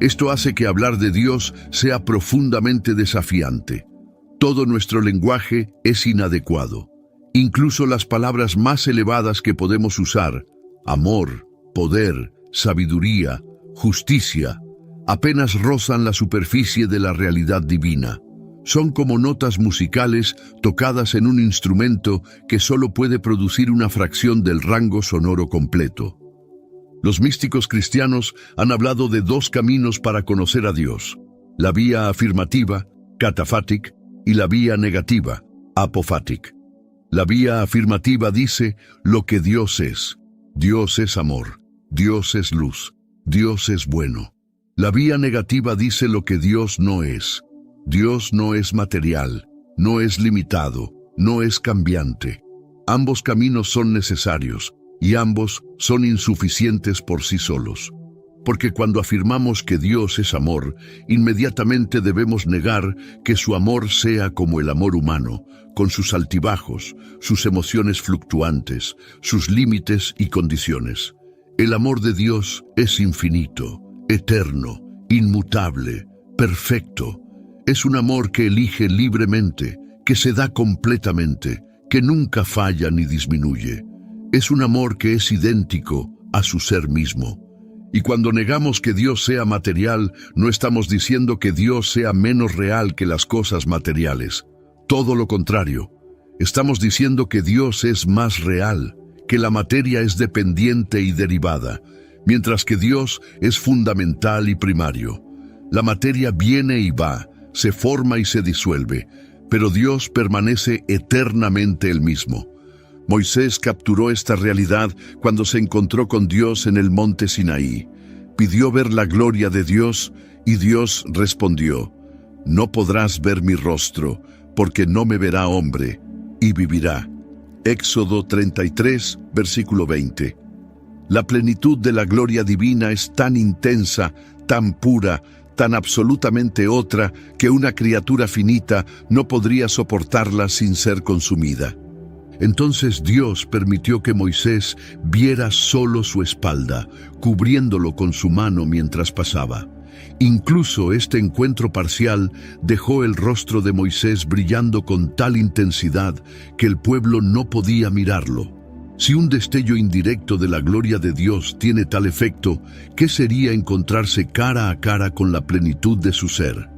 Esto hace que hablar de Dios sea profundamente desafiante. Todo nuestro lenguaje es inadecuado. Incluso las palabras más elevadas que podemos usar, amor, poder, sabiduría, justicia, apenas rozan la superficie de la realidad divina. Son como notas musicales tocadas en un instrumento que solo puede producir una fracción del rango sonoro completo. Los místicos cristianos han hablado de dos caminos para conocer a Dios: la vía afirmativa, cataphatic, y la vía negativa, apophatic. La vía afirmativa dice lo que Dios es. Dios es amor, Dios es luz, Dios es bueno. La vía negativa dice lo que Dios no es. Dios no es material, no es limitado, no es cambiante. Ambos caminos son necesarios, y ambos son insuficientes por sí solos. Porque cuando afirmamos que Dios es amor, inmediatamente debemos negar que su amor sea como el amor humano, con sus altibajos, sus emociones fluctuantes, sus límites y condiciones. El amor de Dios es infinito, eterno, inmutable, perfecto. Es un amor que elige libremente, que se da completamente, que nunca falla ni disminuye. Es un amor que es idéntico a su ser mismo. Y cuando negamos que Dios sea material, no estamos diciendo que Dios sea menos real que las cosas materiales. Todo lo contrario. Estamos diciendo que Dios es más real, que la materia es dependiente y derivada, mientras que Dios es fundamental y primario. La materia viene y va, se forma y se disuelve, pero Dios permanece eternamente el mismo. Moisés capturó esta realidad cuando se encontró con Dios en el monte Sinaí. Pidió ver la gloria de Dios y Dios respondió: no podrás ver mi rostro, porque no me verá hombre y vivirá. Éxodo 33, versículo 20. La plenitud de la gloria divina es tan intensa, tan pura, tan absolutamente otra, que una criatura finita no podría soportarla sin ser consumida. Entonces Dios permitió que Moisés viera solo su espalda, cubriéndolo con su mano mientras pasaba. Incluso este encuentro parcial dejó el rostro de Moisés brillando con tal intensidad que el pueblo no podía mirarlo. Si un destello indirecto de la gloria de Dios tiene tal efecto, ¿qué sería encontrarse cara a cara con la plenitud de su ser?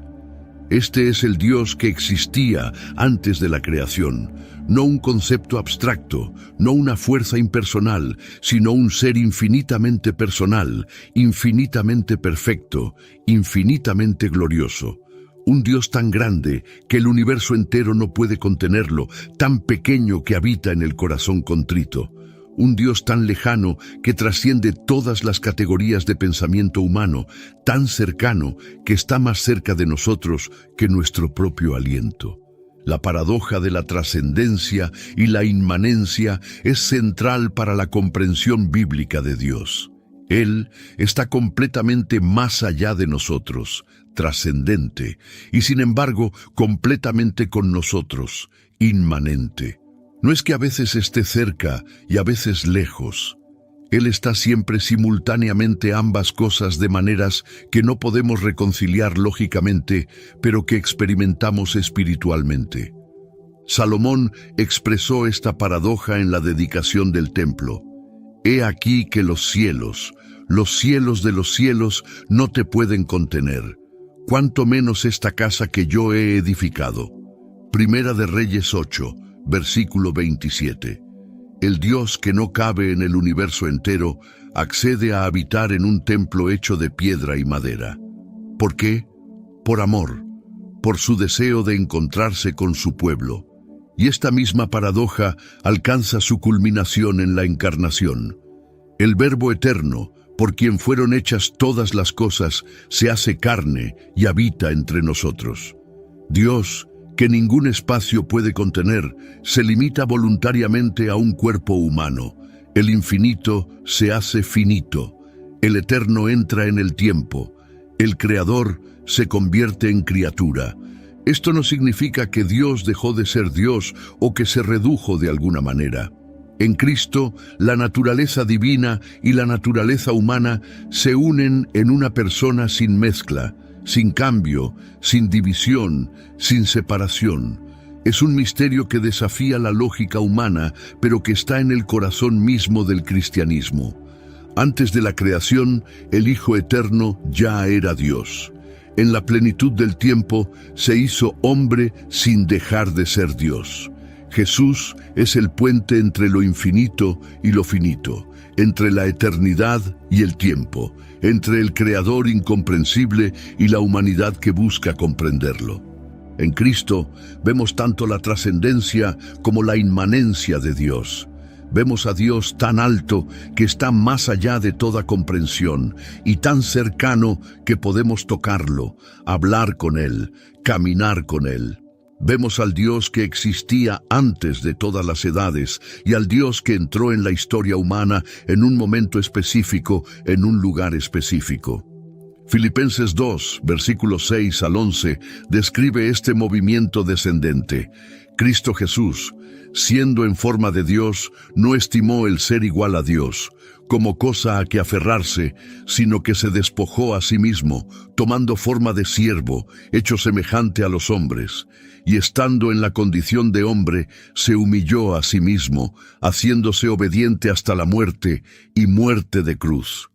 Este es el Dios que existía antes de la creación, no un concepto abstracto, no una fuerza impersonal, sino un ser infinitamente personal, infinitamente perfecto, infinitamente glorioso. Un Dios tan grande que el universo entero no puede contenerlo, tan pequeño que habita en el corazón contrito. Un Dios tan lejano que trasciende todas las categorías de pensamiento humano, tan cercano que está más cerca de nosotros que nuestro propio aliento. La paradoja de la trascendencia y la inmanencia es central para la comprensión bíblica de Dios. Él está completamente más allá de nosotros, trascendente, y sin embargo completamente con nosotros, inmanente. No es que a veces esté cerca y a veces lejos. Él está siempre simultáneamente ambas cosas de maneras que no podemos reconciliar lógicamente, pero que experimentamos espiritualmente. Salomón expresó esta paradoja en la dedicación del templo. He aquí que los cielos, los cielos de los cielos no te pueden contener, cuanto menos esta casa que yo he edificado. Primera de Reyes 8, versículo 27. El Dios que no cabe en el universo entero accede a habitar en un templo hecho de piedra y madera. ¿Por qué? Por amor, por su deseo de encontrarse con su pueblo. Y esta misma paradoja alcanza su culminación en la encarnación. El Verbo eterno, por quien fueron hechas todas las cosas, se hace carne y habita entre nosotros. Dios, que ningún espacio puede contener, se limita voluntariamente a un cuerpo humano. El infinito se hace finito. El eterno entra en el tiempo. El creador se convierte en criatura. Esto no significa que Dios dejó de ser Dios o que se redujo de alguna manera. En Cristo, la naturaleza divina y la naturaleza humana se unen en una persona sin mezcla, sin cambio, sin división, sin separación. Es un misterio que desafía la lógica humana, pero que está en el corazón mismo del cristianismo. Antes de la creación, el Hijo Eterno ya era Dios. En la plenitud del tiempo, se hizo hombre sin dejar de ser Dios. Jesús es el puente entre lo infinito y lo finito, entre la eternidad y el tiempo, entre el Creador incomprensible y la humanidad que busca comprenderlo. En Cristo vemos tanto la trascendencia como la inmanencia de Dios. Vemos a Dios tan alto que está más allá de toda comprensión y tan cercano que podemos tocarlo, hablar con Él, caminar con Él. Vemos al Dios que existía antes de todas las edades y al Dios que entró en la historia humana en un momento específico, en un lugar específico. Filipenses 2, versículos 6 al 11, describe este movimiento descendente. Cristo Jesús, siendo en forma de Dios, no estimó el ser igual a Dios como cosa a que aferrarse, sino que se despojó a sí mismo, tomando forma de siervo, hecho semejante a los hombres, y estando en la condición de hombre, se humilló a sí mismo, haciéndose obediente hasta la muerte, y muerte de cruz.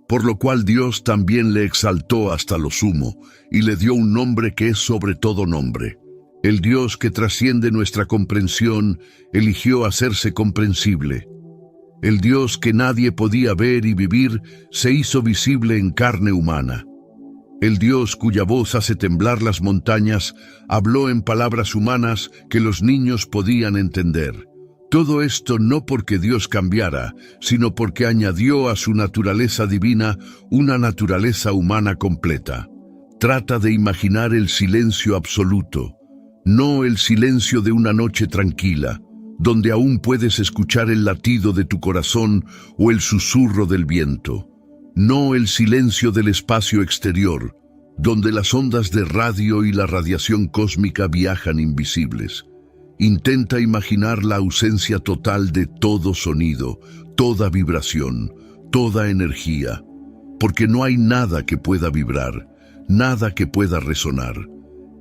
Por lo cual Dios también le exaltó hasta lo sumo, y le dio un nombre que es sobre todo nombre. El Dios que trasciende nuestra comprensión, eligió hacerse comprensible. El Dios que nadie podía ver y vivir, se hizo visible en carne humana. El Dios cuya voz hace temblar las montañas, habló en palabras humanas que los niños podían entender. Todo esto no porque Dios cambiara, sino porque añadió a su naturaleza divina una naturaleza humana completa. Trata de imaginar el silencio absoluto, no el silencio de una noche tranquila, donde aún puedes escuchar el latido de tu corazón o el susurro del viento. No el silencio del espacio exterior, donde las ondas de radio y la radiación cósmica viajan invisibles. Intenta imaginar la ausencia total de todo sonido, toda vibración, toda energía, porque no hay nada que pueda vibrar, nada que pueda resonar.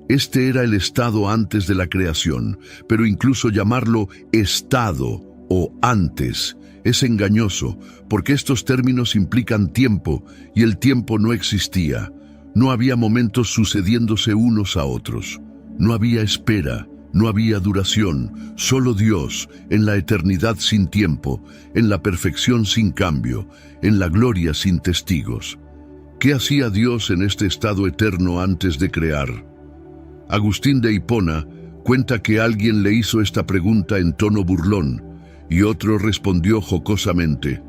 Este era el estado antes de la creación, pero incluso llamarlo estado o antes es engañoso, porque estos términos implican tiempo, y el tiempo no existía. No había momentos sucediéndose unos a otros. No había espera, no había duración, solo Dios, en la eternidad sin tiempo, en la perfección sin cambio, en la gloria sin testigos. ¿Qué hacía Dios en este estado eterno antes de crear? Agustín de Hipona cuenta que alguien le hizo esta pregunta en tono burlón, y otro respondió jocosamente: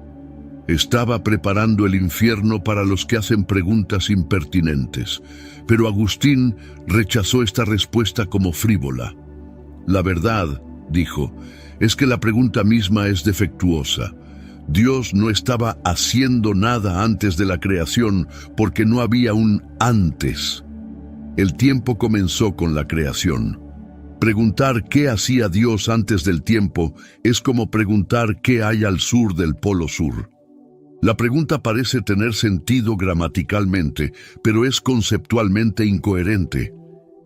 estaba preparando el infierno para los que hacen preguntas impertinentes. Pero Agustín rechazó esta respuesta como frívola. La verdad, dijo, es que la pregunta misma es defectuosa. Dios no estaba haciendo nada antes de la creación porque no había un antes. El tiempo comenzó con la creación. Preguntar qué hacía Dios antes del tiempo es como preguntar qué hay al sur del Polo Sur. La pregunta parece tener sentido gramaticalmente, pero es conceptualmente incoherente.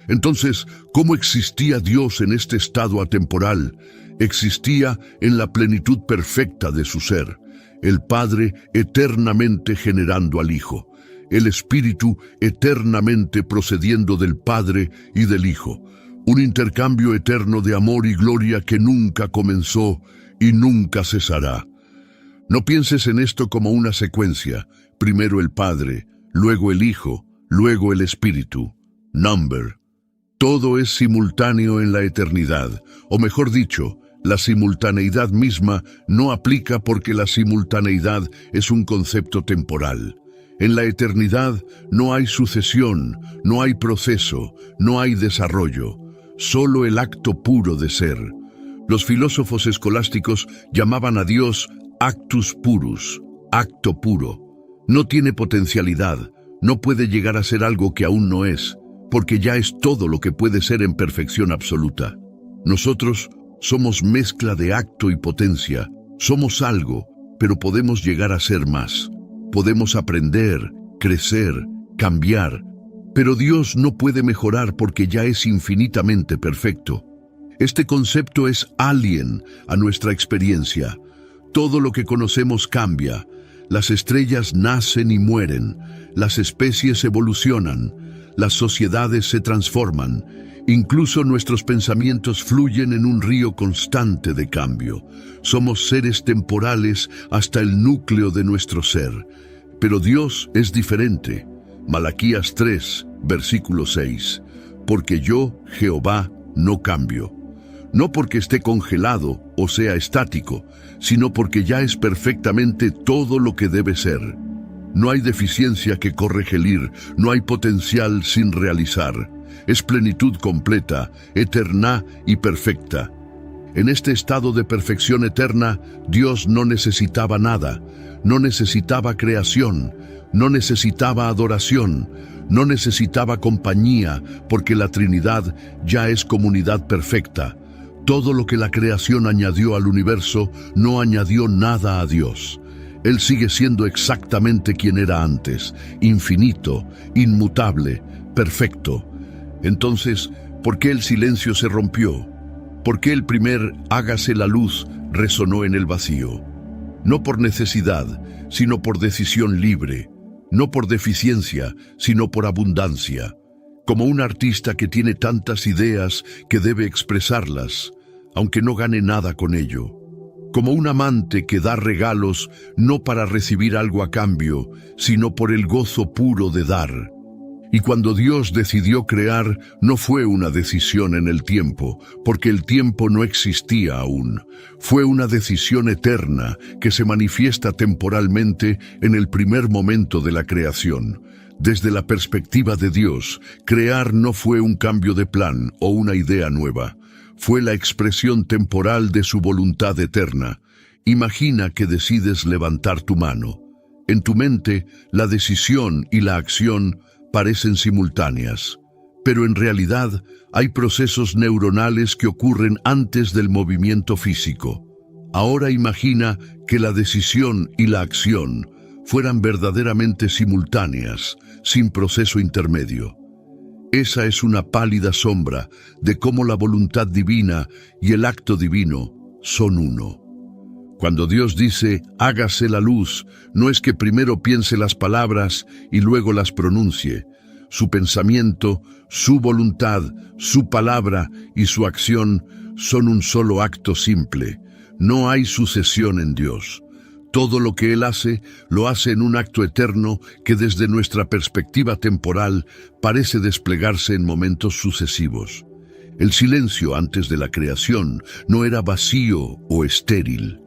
Entonces, ¿cómo existía Dios en este estado atemporal? Existía en la plenitud perfecta de su ser. el Padre eternamente generando al Hijo, el Espíritu eternamente procediendo del Padre y del Hijo, un intercambio eterno de amor y gloria que nunca comenzó y nunca cesará. No pienses en esto como una secuencia, primero el Padre, luego el Hijo, luego el Espíritu. Number. Todo es simultáneo en la eternidad, o mejor dicho, la simultaneidad misma no aplica porque la simultaneidad es un concepto temporal. En la eternidad no hay sucesión, no hay proceso, no hay desarrollo, solo el acto puro de ser. Los filósofos escolásticos llamaban a Dios actus purus, acto puro. No tiene potencialidad, no puede llegar a ser algo que aún no es, porque ya es todo lo que puede ser en perfección absoluta. Nosotros somos mezcla de acto y potencia, somos algo, pero podemos llegar a ser más. Podemos aprender, crecer, cambiar, pero Dios no puede mejorar porque ya es infinitamente perfecto. Este concepto es alien a nuestra experiencia. Todo lo que conocemos cambia. Las estrellas nacen y mueren, las especies evolucionan, las sociedades se transforman, incluso nuestros pensamientos fluyen en un río constante de cambio. Somos seres temporales hasta el núcleo de nuestro ser. Pero Dios es diferente. Malaquías 3, versículo 6. Porque yo, Jehová, no cambio. No porque esté congelado o sea estático, sino porque ya es perfectamente todo lo que debe ser. No hay deficiencia que corregir, no hay potencial sin realizar. Es plenitud completa, eterna y perfecta. En este estado de perfección eterna, Dios no necesitaba nada, no necesitaba creación, no necesitaba adoración, no necesitaba compañía, porque la Trinidad ya es comunidad perfecta. Todo lo que la creación añadió al universo no añadió nada a Dios. Él sigue siendo exactamente quien era antes, infinito, inmutable, perfecto. Entonces, ¿por qué el silencio se rompió? ¿Por qué el primer hágase la luz resonó en el vacío? No por necesidad, sino por decisión libre. No por deficiencia, sino por abundancia. Como un artista que tiene tantas ideas que debe expresarlas, aunque no gane nada con ello. Como un amante que da regalos no para recibir algo a cambio, sino por el gozo puro de dar. Y cuando Dios decidió crear, no fue una decisión en el tiempo, porque el tiempo no existía aún. Fue una decisión eterna que se manifiesta temporalmente en el primer momento de la creación. Desde la perspectiva de Dios, crear no fue un cambio de plan o una idea nueva. Fue la expresión temporal de su voluntad eterna. Imagina que decides levantar tu mano. En tu mente, la decisión y la acción parecen simultáneas, pero en realidad hay procesos neuronales que ocurren antes del movimiento físico. Ahora imagina que la decisión y la acción fueran verdaderamente simultáneas, sin proceso intermedio. Esa es una pálida sombra de cómo la voluntad divina y el acto divino son uno. Cuando Dios dice, hágase la luz, no es que primero piense las palabras y luego las pronuncie. Su pensamiento, su voluntad, su palabra y su acción son un solo acto simple. No hay sucesión en Dios. Todo lo que Él hace, lo hace en un acto eterno que desde nuestra perspectiva temporal parece desplegarse en momentos sucesivos. El silencio antes de la creación no era vacío o estéril.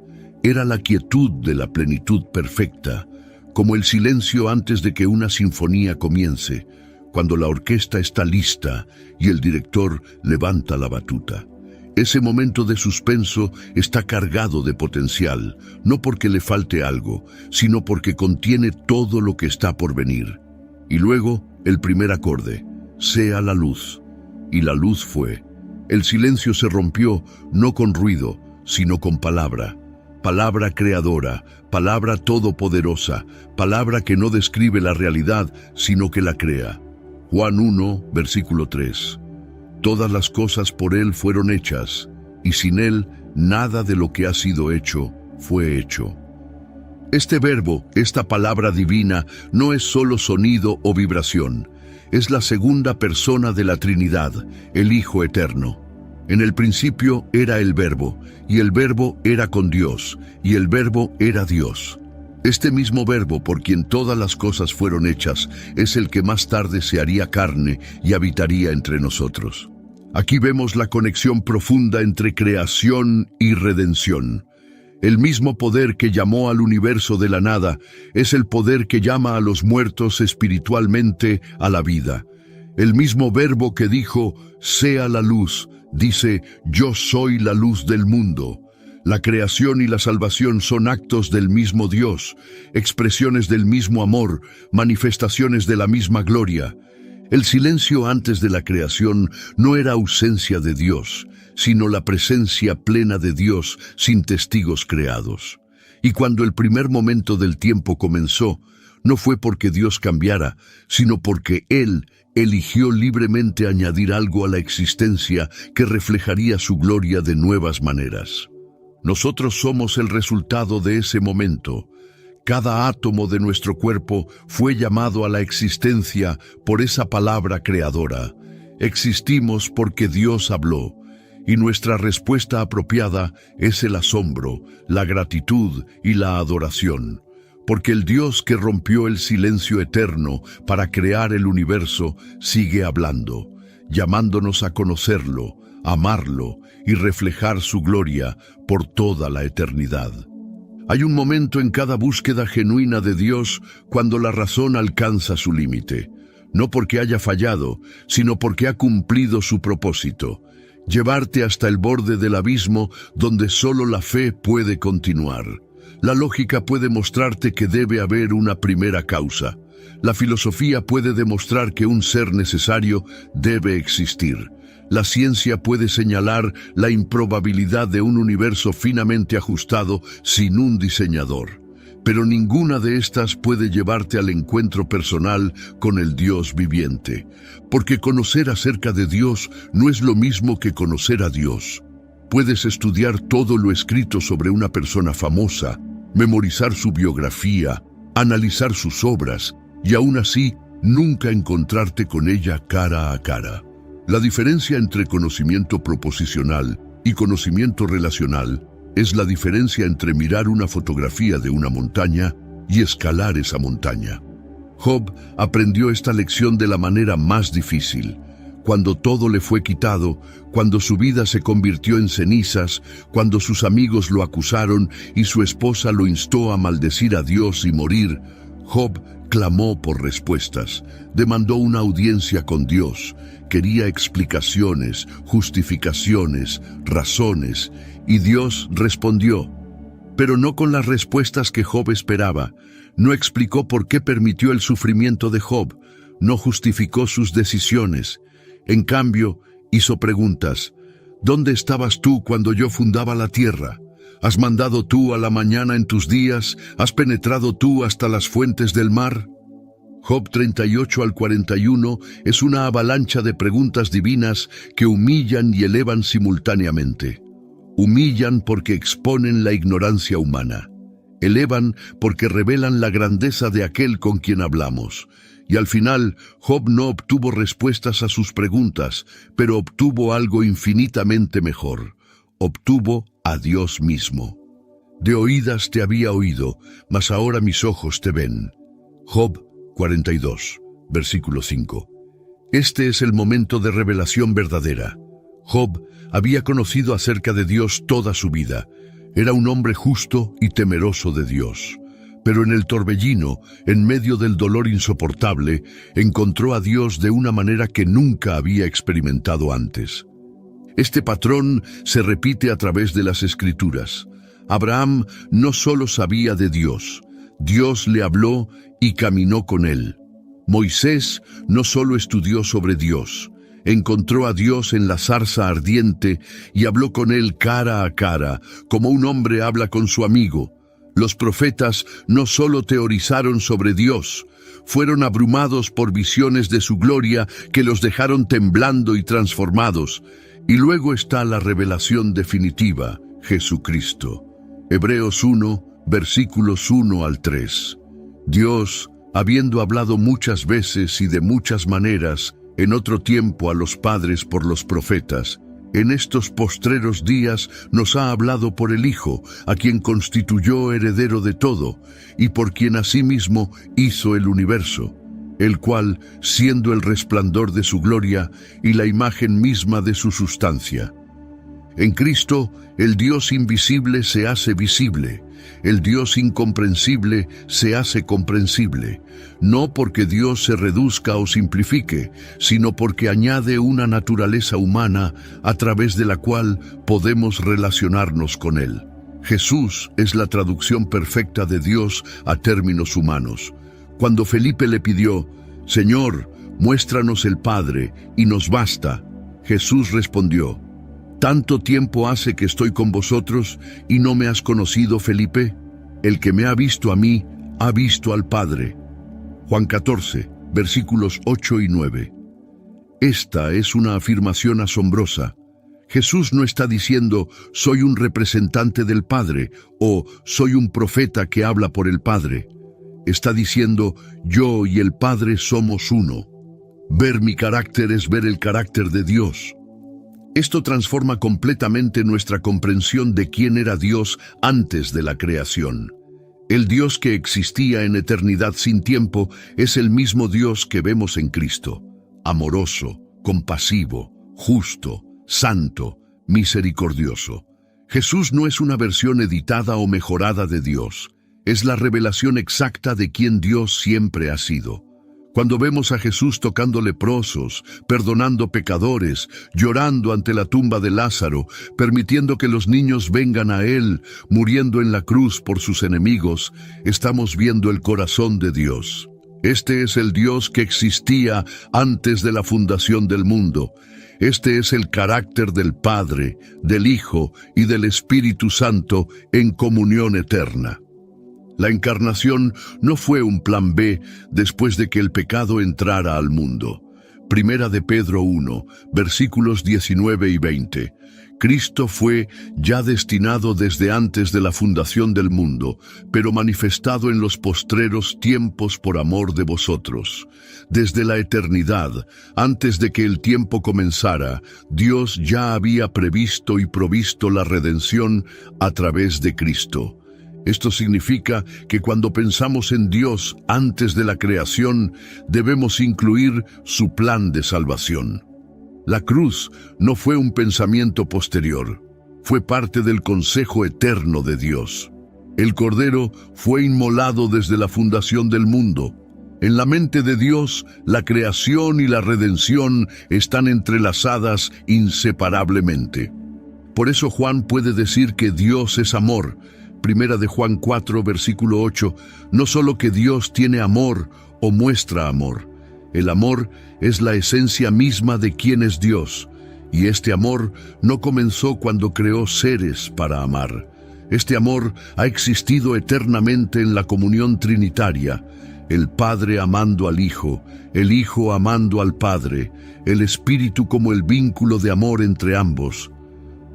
Era la quietud de la plenitud perfecta, como el silencio antes de que una sinfonía comience, cuando la orquesta está lista y el director levanta la batuta. Ese momento de suspenso está cargado de potencial, no porque le falte algo, sino porque contiene todo lo que está por venir. Y luego, el primer acorde, sea la luz. Y la luz fue. El silencio se rompió, no con ruido, sino con palabra. Palabra creadora, palabra todopoderosa, palabra que no describe la realidad, sino que la crea. Juan 1, versículo 3. Todas las cosas por Él fueron hechas, y sin Él nada de lo que ha sido hecho fue hecho. Este verbo, esta palabra divina, no es solo sonido o vibración. Es la segunda persona de la Trinidad, el Hijo Eterno. En el principio era el Verbo, y el Verbo era con Dios, y el Verbo era Dios. Este mismo Verbo, por quien todas las cosas fueron hechas, es el que más tarde se haría carne y habitaría entre nosotros. Aquí vemos la conexión profunda entre creación y redención. El mismo poder que llamó al universo de la nada es el poder que llama a los muertos espiritualmente a la vida. El mismo Verbo que dijo, sea la luz, dice, yo soy la luz del mundo. La creación y la salvación son actos del mismo Dios, expresiones del mismo amor, manifestaciones de la misma gloria. El silencio antes de la creación no era ausencia de Dios, sino la presencia plena de Dios sin testigos creados. Y cuando el primer momento del tiempo comenzó, no fue porque Dios cambiara, sino porque Él eligió libremente añadir algo a la existencia que reflejaría su gloria de nuevas maneras. Nosotros somos el resultado de ese momento. Cada átomo de nuestro cuerpo fue llamado a la existencia por esa palabra creadora. Existimos porque Dios habló, y nuestra respuesta apropiada es el asombro, la gratitud y la adoración. Porque el Dios que rompió el silencio eterno para crear el universo sigue hablando, llamándonos a conocerlo, amarlo y reflejar su gloria por toda la eternidad. Hay un momento en cada búsqueda genuina de Dios cuando la razón alcanza su límite, no porque haya fallado, sino porque ha cumplido su propósito, llevarte hasta el borde del abismo donde solo la fe puede continuar. La lógica puede mostrarte que debe haber una primera causa. La filosofía puede demostrar que un ser necesario debe existir. La ciencia puede señalar la improbabilidad de un universo finamente ajustado sin un diseñador. Pero ninguna de estas puede llevarte al encuentro personal con el Dios viviente, porque conocer acerca de Dios no es lo mismo que conocer a Dios. Puedes estudiar todo lo escrito sobre una persona famosa, memorizar su biografía, analizar sus obras, y aún así nunca encontrarte con ella cara a cara. La diferencia entre conocimiento proposicional y conocimiento relacional es la diferencia entre mirar una fotografía de una montaña y escalar esa montaña. Job aprendió esta lección de la manera más difícil, cuando todo le fue quitado, cuando su vida se convirtió en cenizas, cuando sus amigos lo acusaron y su esposa lo instó a maldecir a Dios y morir. Job clamó por respuestas, demandó una audiencia con Dios, quería explicaciones, justificaciones, razones, y Dios respondió. Pero no con las respuestas que Job esperaba. No explicó por qué permitió el sufrimiento de Job, no justificó sus decisiones. En cambio, hizo preguntas. ¿Dónde estabas tú cuando yo fundaba la tierra? ¿Has mandado tú a la mañana en tus días? ¿Has penetrado tú hasta las fuentes del mar? Job 38 al 41 es una avalancha de preguntas divinas que humillan y elevan simultáneamente. Humillan porque exponen la ignorancia humana. Elevan porque revelan la grandeza de aquel con quien hablamos. Y al final, Job no obtuvo respuestas a sus preguntas, pero obtuvo algo infinitamente mejor. Obtuvo a Dios mismo. De oídas te había oído, mas ahora mis ojos te ven. Job 42, versículo 5. Este es el momento de revelación verdadera. Job había conocido acerca de Dios toda su vida. Era un hombre justo y temeroso de Dios. Pero en el torbellino, en medio del dolor insoportable, encontró a Dios de una manera que nunca había experimentado antes. Este patrón se repite a través de las Escrituras. Abraham no solo sabía de Dios, Dios le habló y caminó con él. Moisés no solo estudió sobre Dios, encontró a Dios en la zarza ardiente y habló con él cara a cara, como un hombre habla con su amigo. Los profetas no solo teorizaron sobre Dios, fueron abrumados por visiones de su gloria que los dejaron temblando y transformados. Y luego está la revelación definitiva, Jesucristo. Hebreos 1, versículos 1 al 3. Dios, habiendo hablado muchas veces y de muchas maneras, en otro tiempo a los padres por los profetas, en estos postreros días nos ha hablado por el Hijo, a quien constituyó heredero de todo, y por quien asimismo hizo el universo, el cual, siendo el resplandor de su gloria y la imagen misma de su sustancia. En Cristo, el Dios invisible se hace visible, el Dios incomprensible se hace comprensible, no porque Dios se reduzca o simplifique, sino porque añade una naturaleza humana a través de la cual podemos relacionarnos con Él. Jesús es la traducción perfecta de Dios a términos humanos. Cuando Felipe le pidió, «Señor, muéstranos el Padre, y nos basta», Jesús respondió, «¿Tanto tiempo hace que estoy con vosotros y no me has conocido, Felipe? El que me ha visto a mí, ha visto al Padre». Juan 14, versículos 8 y 9. Esta es una afirmación asombrosa. Jesús no está diciendo, «Soy un representante del Padre» o «Soy un profeta que habla por el Padre». Está diciendo, «Yo y el Padre somos uno». Ver mi carácter es ver el carácter de Dios. Esto transforma completamente nuestra comprensión de quién era Dios antes de la creación. El Dios que existía en eternidad sin tiempo es el mismo Dios que vemos en Cristo, amoroso, compasivo, justo, santo, misericordioso. Jesús no es una versión editada o mejorada de Dios, es la revelación exacta de quién Dios siempre ha sido. Cuando vemos a Jesús tocando leprosos, perdonando pecadores, llorando ante la tumba de Lázaro, permitiendo que los niños vengan a Él, muriendo en la cruz por sus enemigos, estamos viendo el corazón de Dios. Este es el Dios que existía antes de la fundación del mundo. Este es el carácter del Padre, del Hijo y del Espíritu Santo en comunión eterna. La encarnación no fue un plan B después de que el pecado entrara al mundo. Primera de Pedro 1, versículos 19 y 20. Cristo fue ya destinado desde antes de la fundación del mundo, pero manifestado en los postreros tiempos por amor de vosotros. Desde la eternidad, antes de que el tiempo comenzara, Dios ya había previsto y provisto la redención a través de Cristo. Esto significa que cuando pensamos en Dios antes de la creación, debemos incluir su plan de salvación. La cruz no fue un pensamiento posterior, fue parte del consejo eterno de Dios. El Cordero fue inmolado desde la fundación del mundo. En la mente de Dios, la creación y la redención están entrelazadas inseparablemente. Por eso Juan puede decir que Dios es amor. Primera de Juan 4, versículo 8, no solo que Dios tiene amor o muestra amor. El amor es la esencia misma de quién es Dios, y este amor no comenzó cuando creó seres para amar. Este amor ha existido eternamente en la comunión trinitaria, el Padre amando al Hijo, el Hijo amando al Padre, el Espíritu como el vínculo de amor entre ambos.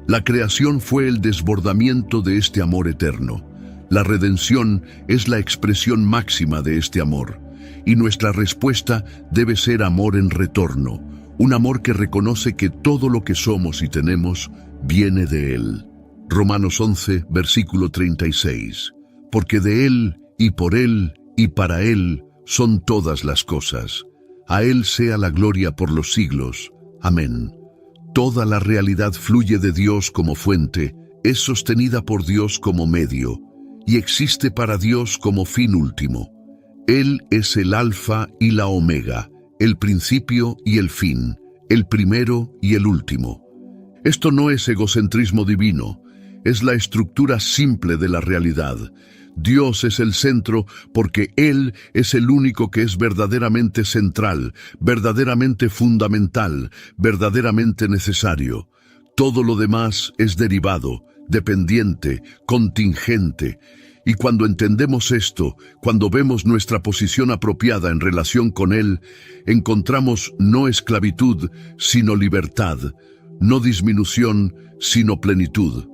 La creación fue el desbordamiento de este amor eterno. La redención es la expresión máxima de este amor, y nuestra respuesta debe ser amor en retorno, un amor que reconoce que todo lo que somos y tenemos viene de Él. Romanos 11, versículo 36. Porque de Él, y por Él, y para Él son todas las cosas. A Él sea la gloria por los siglos. Amén. Toda la realidad fluye de Dios como fuente, es sostenida por Dios como medio, y existe para Dios como fin último. Él es el Alfa y la Omega, el principio y el fin, el primero y el último. Esto no es egocentrismo divino, es la estructura simple de la realidad. Dios es el centro porque Él es el único que es verdaderamente central, verdaderamente fundamental, verdaderamente necesario. Todo lo demás es derivado, dependiente, contingente. Y cuando entendemos esto, cuando vemos nuestra posición apropiada en relación con Él, encontramos no esclavitud, sino libertad, no disminución, sino plenitud,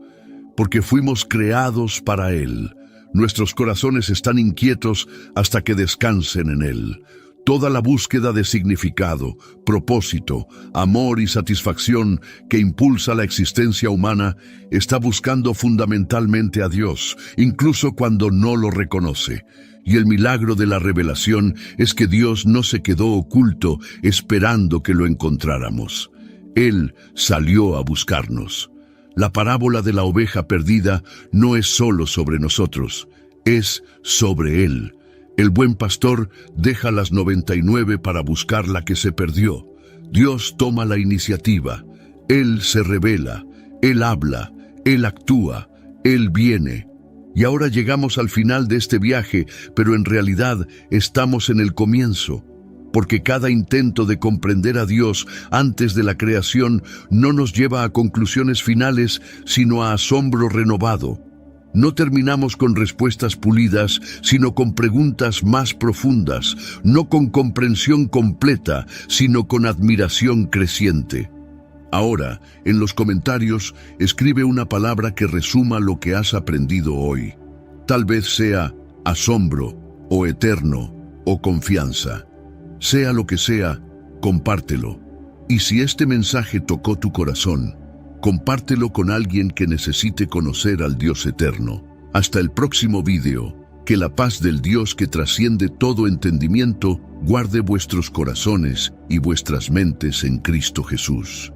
porque fuimos creados para Él. Nuestros corazones están inquietos hasta que descansen en Él. Toda la búsqueda de significado, propósito, amor y satisfacción que impulsa la existencia humana está buscando fundamentalmente a Dios, incluso cuando no lo reconoce. Y el milagro de la revelación es que Dios no se quedó oculto esperando que lo encontráramos. Él salió a buscarnos. La parábola de la oveja perdida no es solo sobre nosotros, es sobre Él. El buen pastor deja las 99 para buscar la que se perdió. Dios toma la iniciativa. Él se revela, Él habla, Él actúa, Él viene. Y ahora llegamos al final de este viaje, pero en realidad estamos en el comienzo, porque cada intento de comprender a Dios antes de la creación no nos lleva a conclusiones finales, sino a asombro renovado. No terminamos con respuestas pulidas, sino con preguntas más profundas, no con comprensión completa, sino con admiración creciente. Ahora, en los comentarios, escribe una palabra que resuma lo que has aprendido hoy. Tal vez sea asombro, o eterno, o confianza. Sea lo que sea, compártelo. Y si este mensaje tocó tu corazón, compártelo con alguien que necesite conocer al Dios eterno. Hasta el próximo video. Que la paz del Dios que trasciende todo entendimiento guarde vuestros corazones y vuestras mentes en Cristo Jesús.